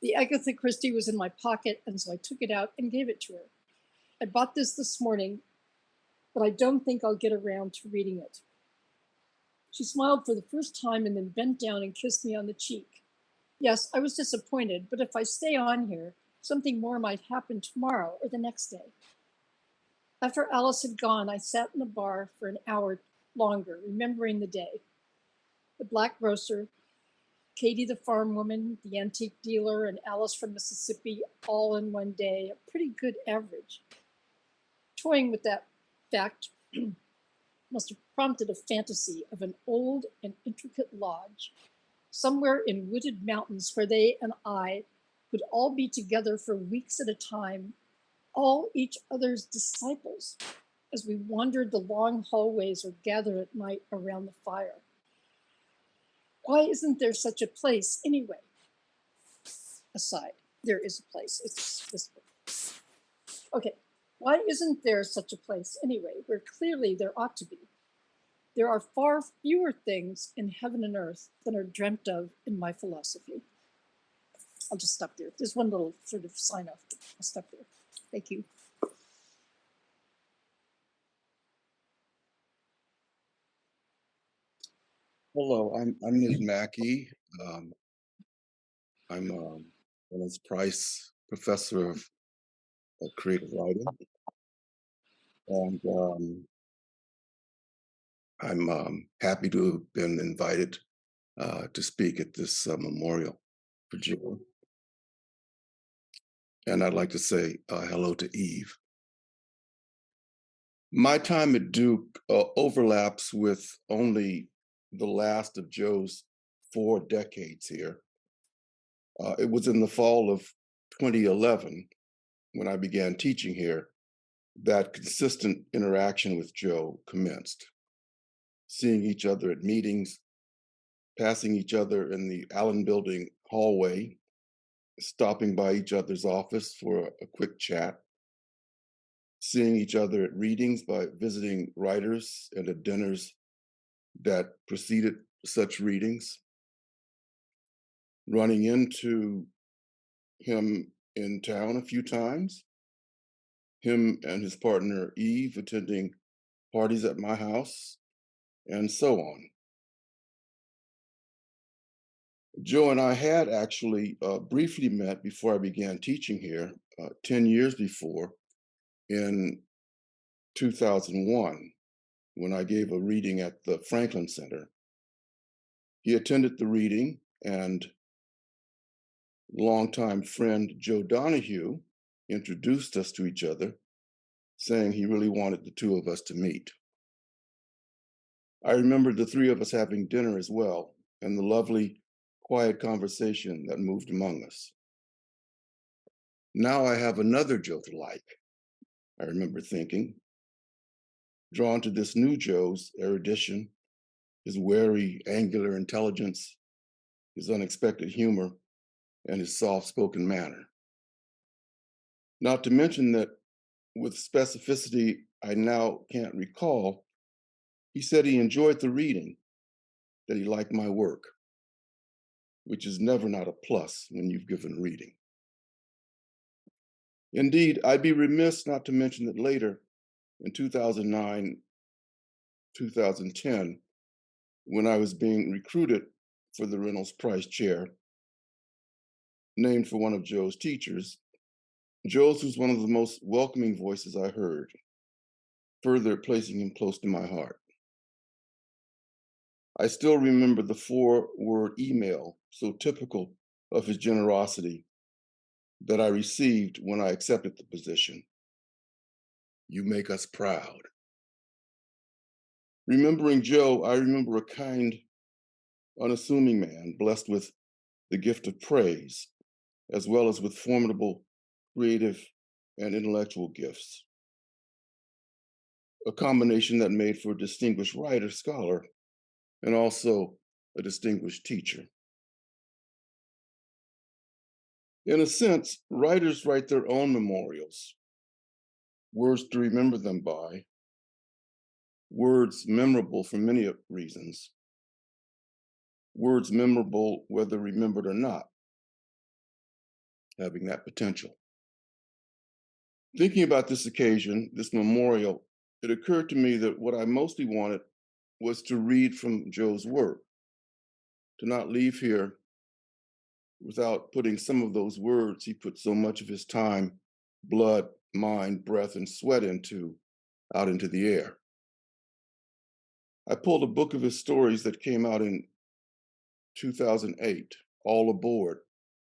The Agatha Christie was in my pocket, and so I took it out and gave it to her. I bought this morning, but I don't think I'll get around to reading it. She smiled for the first time and then bent down and kissed me on the cheek. Yes, I was disappointed, but if I stay on here, something more might happen tomorrow or the next day. After Alice had gone, I sat in the bar for an hour longer, remembering the day. The black grocer, Katie the farm woman, the antique dealer, and Alice from Mississippi all in one day, a pretty good average. Toying with that fact must have prompted a fantasy of an old and intricate lodge, somewhere in wooded mountains where they and I could all be together for weeks at a time, all each other's disciples, as we wandered the long hallways or gathered at night around the fire. Why isn't there such a place anyway? Aside, there is a place. It's this book. Okay, why isn't there such a place anyway, where clearly there ought to be? There are far fewer things in heaven and earth than are dreamt of in my philosophy. I'll just stop there. There's one little sort of sign off. I'll stop there. Thank you. Hello, I'm Ms. Mackey. I'm Willis Price Professor of Creative Writing, and I'm happy to have been invited to speak at this memorial for Joe. And I'd like to say hello to Eve. My time at Duke overlaps with only the last of Joe's 4 decades here. It was in the fall of 2011 when I began teaching here that consistent interaction with Joe commenced. Seeing each other at meetings, passing each other in the Allen Building hallway, stopping by each other's office for a quick chat, seeing each other at readings by visiting writers and at dinners that preceded such readings, running into him in town a few times, him and his partner Eve attending parties at my house, and so on. Joe and I had actually briefly met before I began teaching here, 10 years before, in 2001, when I gave a reading at the Franklin Center. He attended the reading, and longtime friend Joe Donahue introduced us to each other, saying he really wanted the two of us to meet. I remember the three of us having dinner as well, and the lovely, quiet conversation that moved among us. Now I have another Joe to like, I remember thinking, drawn to this new Joe's erudition, his wary, angular intelligence, his unexpected humor, and his soft-spoken manner. Not to mention that with specificity I now can't recall, he said he enjoyed the reading, that he liked my work, which is never not a plus when you've given a reading. Indeed, I'd be remiss not to mention that later, in 2009, 2010, when I was being recruited for the Reynolds Prize Chair, named for one of Joe's teachers, Joe's was one of the most welcoming voices I heard, further placing him close to my heart. I still remember the 4-word email, so typical of his generosity, that I received when I accepted the position. You make us proud. Remembering Joe, I remember a kind, unassuming man blessed with the gift of praise, as well as with formidable creative and intellectual gifts. A combination that made for a distinguished writer, scholar, and also a distinguished teacher. In a sense, writers write their own memorials, words to remember them by, words memorable for many reasons, words memorable whether remembered or not, having that potential. Thinking about this occasion, this memorial, it occurred to me that what I mostly wanted was to read from Joe's work, to not leave here without putting some of those words he put so much of his time, blood, mind, breath, and sweat into, out into the air. I pulled a book of his stories that came out in 2008, All Aboard,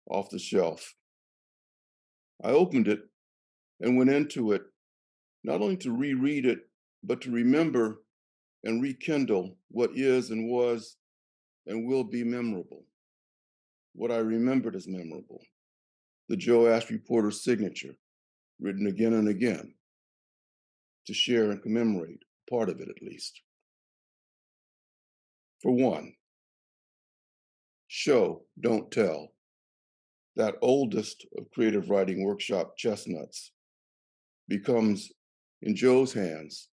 off the shelf. I opened it and went into it, not only to reread it, but to remember and rekindle what is and was and will be memorable. What I remembered as memorable, the Joe Ashby Porter signature, written again and again, to share and commemorate part of it at least. For one, show, don't tell, that oldest of creative writing workshop chestnuts, becomes, in Joe's hands,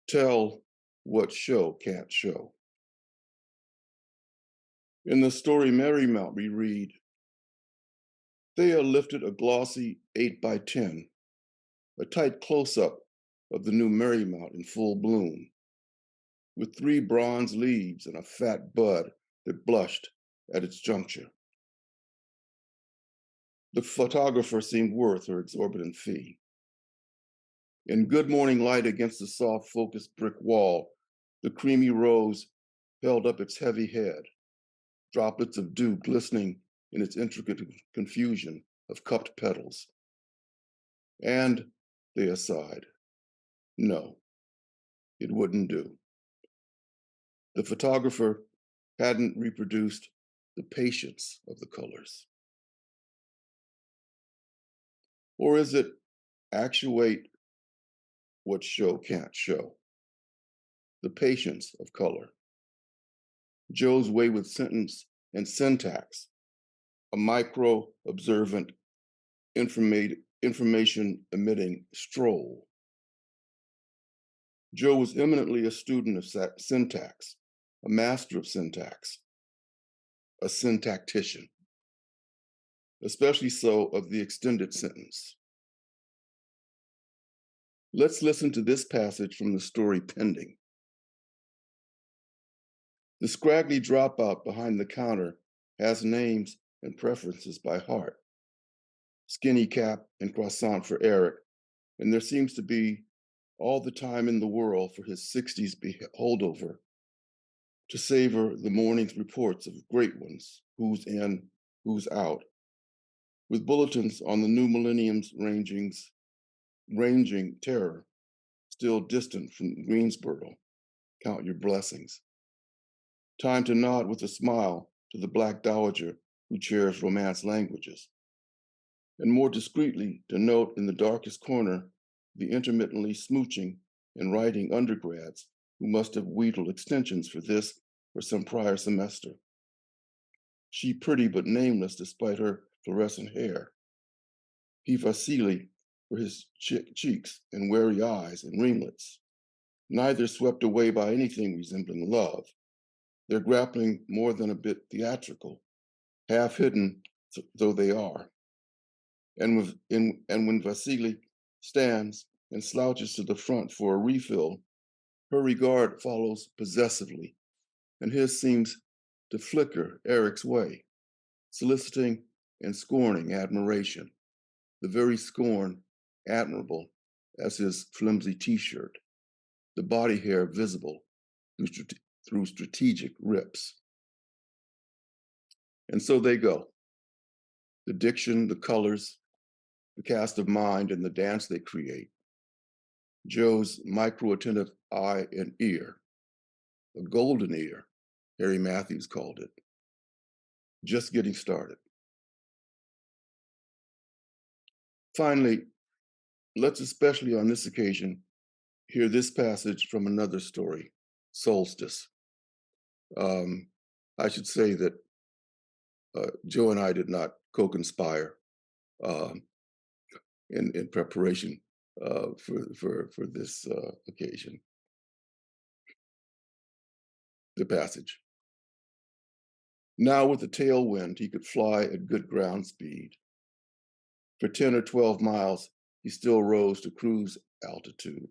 tell what show can't show. In the story Marymount, we read, Thea lifted a glossy 8x10, a tight close-up of the new Marymount in full bloom, with 3 bronze leaves and a fat bud that blushed at its juncture. The photographer seemed worth her exorbitant fee. In good morning light against the soft focused brick wall, The creamy rose held up its heavy head, droplets of dew glistening in its intricate confusion of cupped petals. And they sighed. No, it wouldn't do. The photographer hadn't reproduced the patience of the colors. Or is it actuate what show can't show? The patience of color. Joe's wayward sentence and syntax, a micro-observant, information-emitting stroll. Joe was eminently a student of syntax, a master of syntax, a syntactician, especially so of the extended sentence. Let's listen to this passage from the story Pending. The scraggly dropout behind the counter has names and preferences by heart. Skinny cap and croissant for Eric, and there seems to be all the time in the world for his 60s holdover to savor the morning's reports of great ones, who's in, who's out, with bulletins on the new millennium's ranging terror, still distant from Greensboro. Count your blessings. Time to nod with a smile to the Black dowager who chairs Romance languages, and more discreetly to note in the darkest corner the intermittently smooching and writing undergrads who must have wheedled extensions for this or some prior semester. She pretty but nameless despite her fluorescent hair. He Vasily for his cheeks and wary eyes and ringlets, neither swept away by anything resembling love. They're grappling more than a bit theatrical, half hidden though they are. And when Vasily stands and slouches to the front for a refill, her regard follows possessively, and his seems to flicker Eric's way, soliciting and scorning admiration, the very scorn admirable as his flimsy t-shirt, the body hair visible through strategic rips. And so they go. The diction, the colors, the cast of mind, and the dance they create. Joe's micro-attentive eye and ear, a golden ear, Harry Matthews called it. Just getting started. Finally, let's especially on this occasion hear this passage from another story, Solstice. I should say that Joe and I did not co-conspire in preparation for this occasion. The passage. Now with the tailwind, he could fly at good ground speed. For 10 or 12 miles, he still rose to cruise altitude.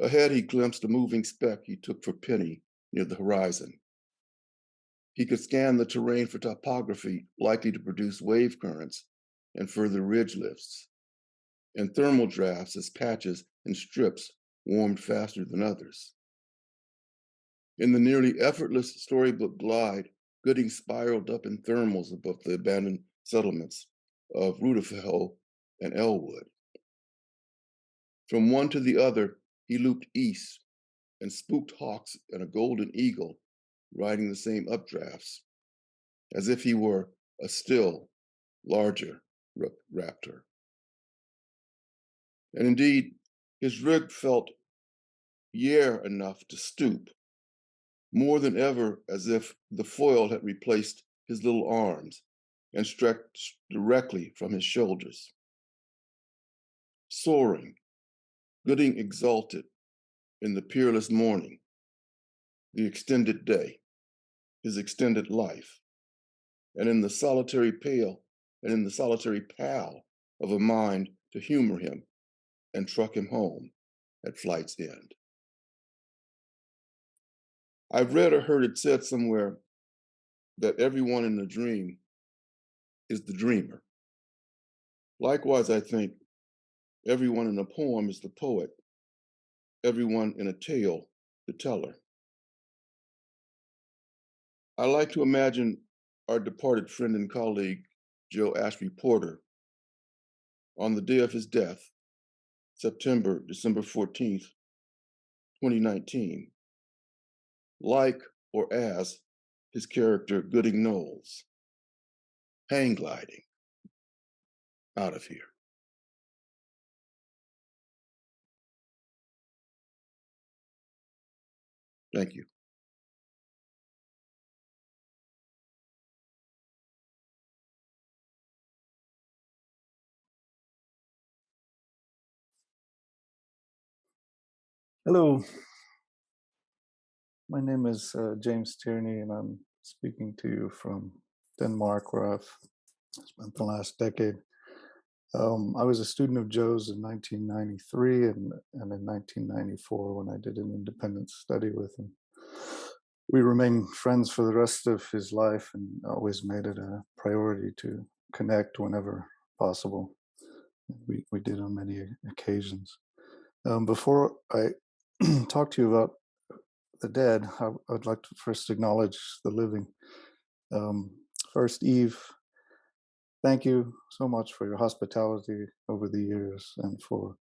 Ahead, he glimpsed a moving speck he took for Penny near the horizon. He could scan the terrain for topography likely to produce wave currents and further ridge lifts, and thermal drafts as patches and strips warmed faster than others. In the nearly effortless storybook glide, Gooding spiraled up in thermals above the abandoned settlements of Rudolfo and Elwood. From one to the other, he looped east and spooked hawks and a golden eagle riding the same updrafts, as if he were a still larger raptor. And indeed, his rig felt yare enough to stoop, more than ever as if the foil had replaced his little arms and stretched directly from his shoulders. Soaring, Gooding exulted in the peerless morning, the extended day, his extended life, and in the solitary pal of a mind to humor him and truck him home at flight's end. I've read or heard it said somewhere that everyone in a dream is the dreamer. Likewise, I think everyone in a poem is the poet, everyone in a tale to tell her. I like to imagine our departed friend and colleague, Joe Ashby Porter, on the day of his death, December 14th, 2019, like or as his character Gooding Knowles, hang gliding out of here. Thank you. Hello, my name is James Tierney, and I'm speaking to you from Denmark, where I've spent the last decade. I was a student of Joe's in 1993 and in 1994 when I did an independent study with him. We remained friends for the rest of his life and always made it a priority to connect whenever possible. We did on many occasions. Before I talk to you about the dead, I'd like to first acknowledge the living. First, Eve, thank you so much for your hospitality over the years and for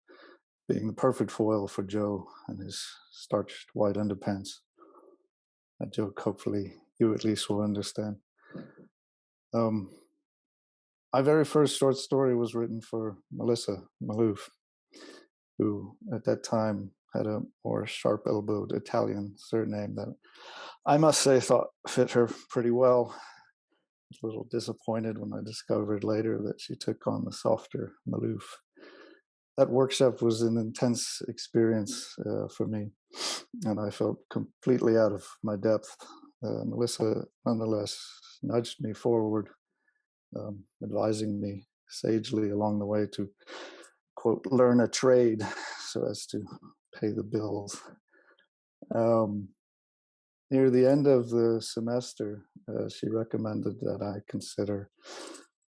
being the perfect foil for Joe and his starched white underpants. A joke hopefully you at least will understand. My very first short story was written for Melissa Malouf, who at that time had a more sharp-elbowed Italian surname that I must say thought fit her pretty well. I was a little disappointed when I discovered later that she took on the softer Malouf. That workshop was an intense experience for me, and I felt completely out of my depth. Melissa nonetheless nudged me forward, advising me sagely along the way to, quote, learn a trade so as to pay the bills. Near the end of the semester, she recommended that I consider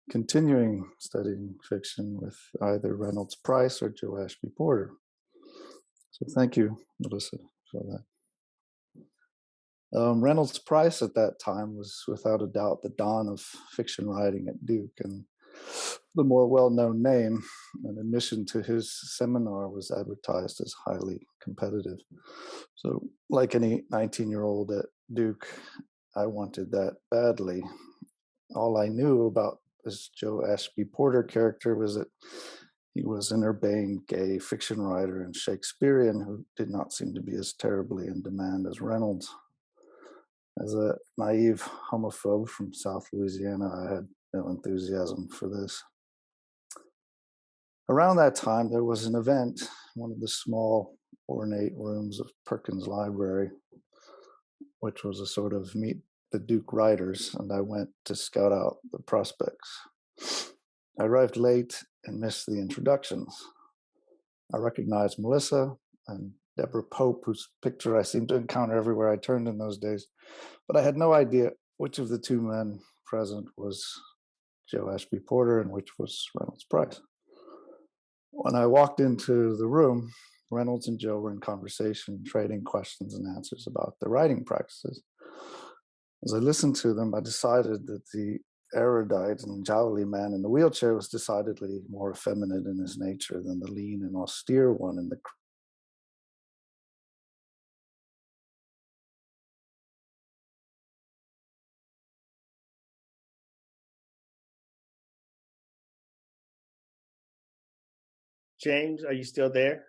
continuing studying fiction with either Reynolds Price or Joe Ashby Porter. So thank you, Melissa, for that. Reynolds Price at that time was without a doubt the dawn of fiction writing at Duke, and the more well-known name. An admission to his seminar was advertised as highly competitive. So like any 19-year-old at Duke, I wanted that badly. All I knew about this Joe Ashby Porter character was that he was an urbane gay fiction writer and Shakespearean who did not seem to be as terribly in demand as Reynolds. As a naive homophobe from South Louisiana, I had no enthusiasm for this. Around that time, there was an event in one of the small, ornate rooms of Perkins Library, which was a sort of meet the Duke writers, and I went to scout out the prospects. I arrived late and missed the introductions. I recognized Melissa and Deborah Pope, whose picture I seemed to encounter everywhere I turned in those days, but I had no idea which of the two men present was Joe Ashby Porter and which was Reynolds Price. When I walked into the room, Reynolds and Joe were in conversation, trading questions and answers about their writing practices. As I listened to them, I decided that the erudite and jowly man in the wheelchair was decidedly more effeminate in his nature than the lean and austere one in the James, are you still there?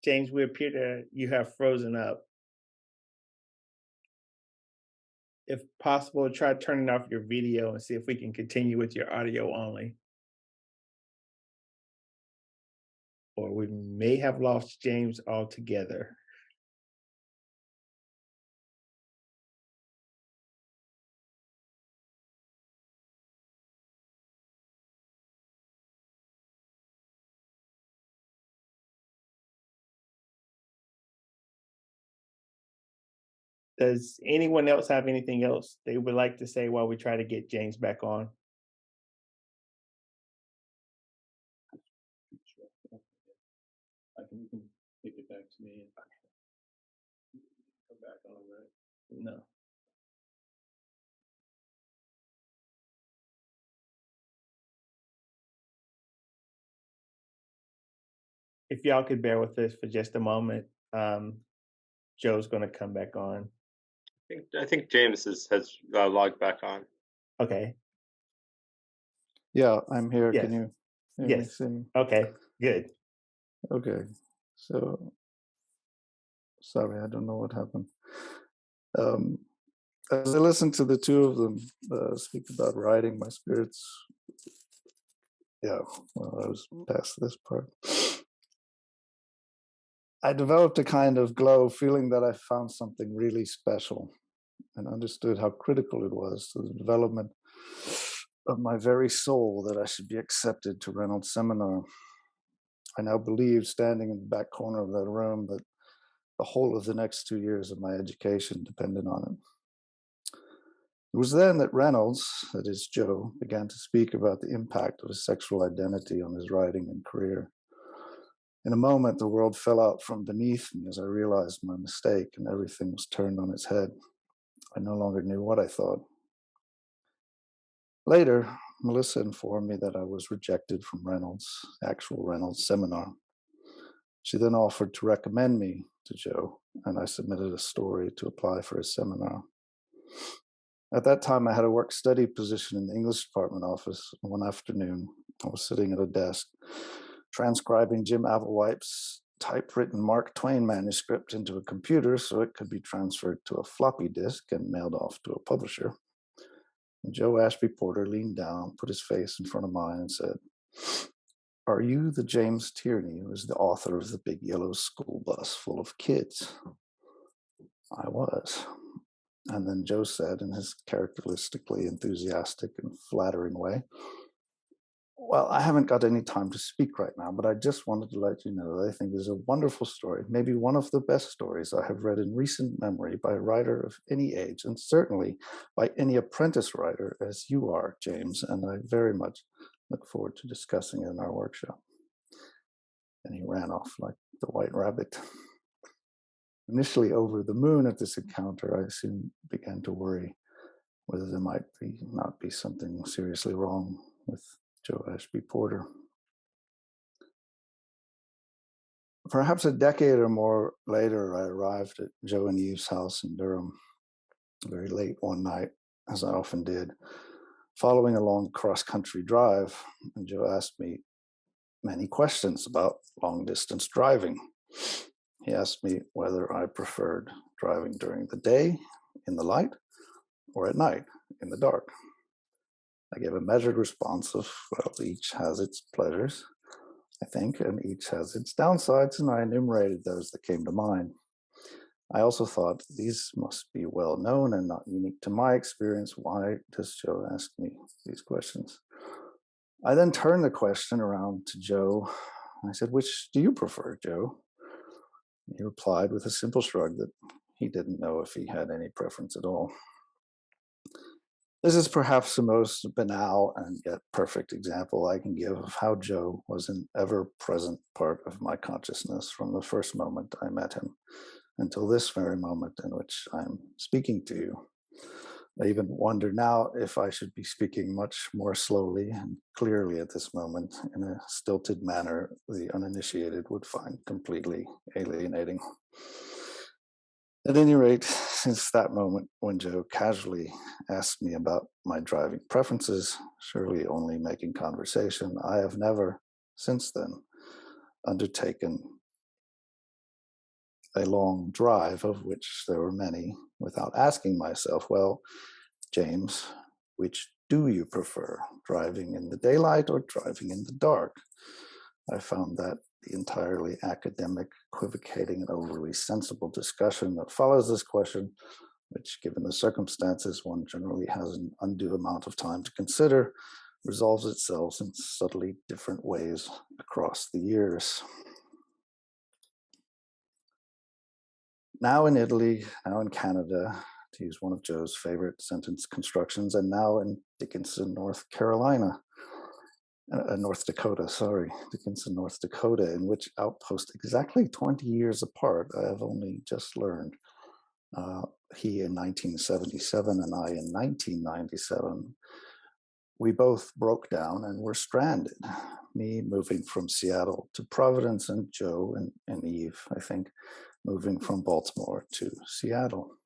James, we appear to you have frozen up. If possible, try turning off your video and see if we can continue with your audio only. Or we may have lost James altogether. Does anyone else have anything else they would like to say while we try to get James back on? and you can kick it back to me. Come back on, right? No. If y'all could bear with us for just a moment, Joe's going to come back on. I think James has logged back on. Okay. Yeah, I'm here. Yes. Can you hear me? Yes. See me? Okay. Good. Okay. So, sorry, I don't know what happened. As I listened to the two of them speak about writing, my spirits, yeah, well, I was past this part. I developed a kind of glow, feeling that I found something really special and understood how critical it was to the development of my very soul that I should be accepted to Reynolds Seminar. I now believe, standing in the back corner of that room, that the whole of the next 2 years of my education depended on it. It was then that Reynolds, that is Joe, began to speak about the impact of his sexual identity on his writing and career. In a moment, the world fell out from beneath me as I realized my mistake and everything was turned on its head. I no longer knew what I thought. Later, Melissa informed me that I was rejected from Reynolds, actual Reynolds seminar. She then offered to recommend me to Joe, and I submitted a story to apply for his seminar. At that time, I had a work-study position in the English department office. One afternoon, I was sitting at a desk, transcribing Jim Applewhite's typewritten Mark Twain manuscript into a computer so it could be transferred to a floppy disk and mailed off to a publisher. And Joe Ashby Porter leaned down, put his face in front of mine, and said, "Are you the James Tierney who is the author of The Big Yellow School Bus Full of Kids?" I was. And then Joe said, in his characteristically enthusiastic and flattering way, "Well, I haven't got any time to speak right now, but I just wanted to let you know that I think it's a wonderful story, maybe one of the best stories I have read in recent memory by a writer of any age, and certainly by any apprentice writer as you are, James, and I very much look forward to discussing it in our workshop." And he ran off like the white rabbit. Initially over the moon at this encounter, I soon began to worry whether there might not be something seriously wrong with Joe Ashby Porter. Perhaps a decade or more later, I arrived at Joe and Eve's house in Durham very late one night, as I often did, following a long cross-country drive, and Joe asked me many questions about long-distance driving. He asked me whether I preferred driving during the day in the light or at night in the dark. I gave a measured response of, well, each has its pleasures, I think, and each has its downsides, and I enumerated those that came to mind. I also thought these must be well known and not unique to my experience. Why does Joe ask me these questions? I then turned the question around to Joe. I said, "Which do you prefer, Joe?" He replied with a simple shrug that he didn't know if he had any preference at all. This is perhaps the most banal and yet perfect example I can give of how Joe was an ever-present part of my consciousness from the first moment I met him until this very moment in which I'm speaking to you. I even wonder now if I should be speaking much more slowly and clearly at this moment in a stilted manner the uninitiated would find completely alienating. At any rate, since that moment when Joe casually asked me about my driving preferences, surely only making conversation, I have never, since then, undertaken a long drive, of which there were many, without asking myself, well, James, which do you prefer, driving in the daylight or driving in the dark? I found that the entirely academic, equivocating, and overly sensible discussion that follows this question, which, given the circumstances, one generally has an undue amount of time to consider, resolves itself in subtly different ways across the years. Now in Italy, now in Canada, to use one of Joe's favorite sentence constructions, and now in Dickinson, North Carolina. North Dakota, sorry, Dickinson, North Dakota, in which outpost exactly 20 years apart, I have only just learned. He in 1977 and I in 1997. We both broke down and were stranded. Me moving from Seattle to Providence, and Joe and Eve, I think, moving from Baltimore to Seattle.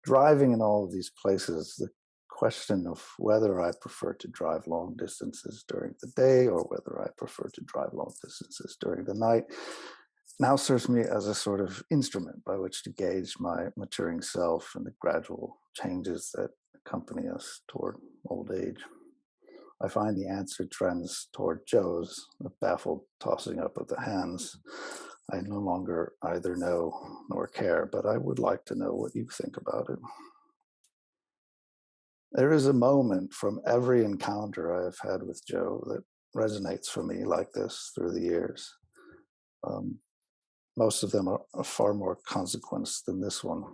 Driving in all of these places, the question of whether I prefer to drive long distances during the day or whether I prefer to drive long distances during the night now serves me as a sort of instrument by which to gauge my maturing self and the gradual changes that accompany us toward old age. I find the answer trends toward Joe's, a baffled tossing up of the hands. I no longer either know nor care, but I would like to know what you think about it. There is a moment from every encounter I have had with Joe that resonates for me like this through the years. Most of them are far more consequence than this one.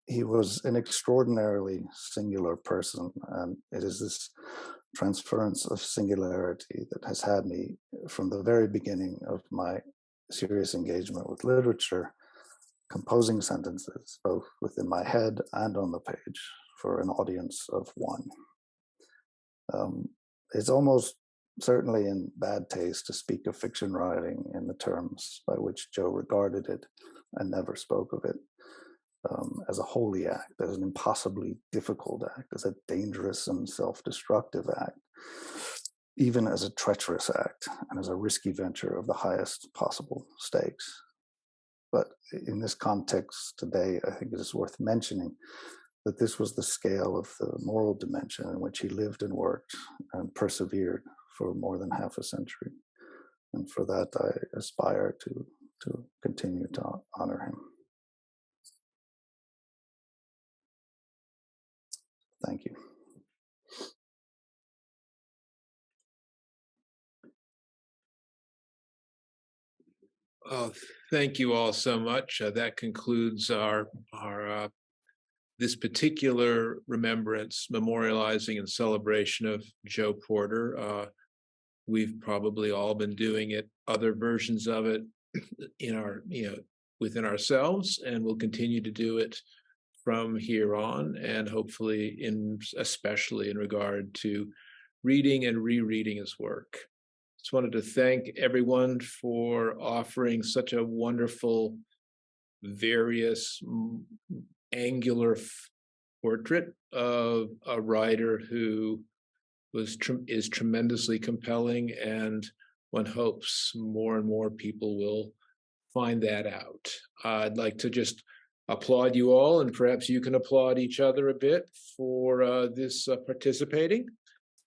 He was an extraordinarily singular person, and it is this transference of singularity that has had me from the very beginning of my serious engagement with literature, composing sentences, both within my head and on the page, for an audience of one. It's almost certainly in bad taste to speak of fiction writing in the terms by which Joe regarded it and never spoke of it, as a holy act, as an impossibly difficult act, as a dangerous and self-destructive act, even as a treacherous act and as a risky venture of the highest possible stakes. But in this context today, I think it is worth mentioning that this was the scale of the moral dimension in which he lived and worked and persevered for more than half a century. And for that, I aspire to continue to honor him. Thank you. Oh, thank you all so much. That concludes our this particular remembrance, memorializing and celebration of Joe Porter. We've probably all been doing it, other versions of it in our, within ourselves, and we'll continue to do it from here on, and hopefully especially in regard to reading and rereading his work. Just wanted to thank everyone for offering such a wonderful, various, angular portrait of a writer who is tremendously compelling, and one hopes more and more people will find that out. I'd like to just applaud you all, and perhaps you can applaud each other a bit for this participating.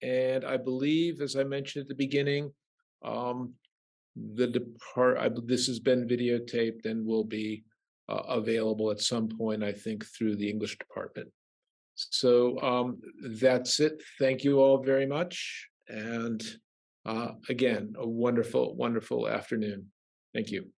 And I believe, as I mentioned at the beginning, this has been videotaped and will be available at some point, I think, through the English department. So that's it. Thank you all very much. And again, a wonderful, wonderful afternoon. Thank you.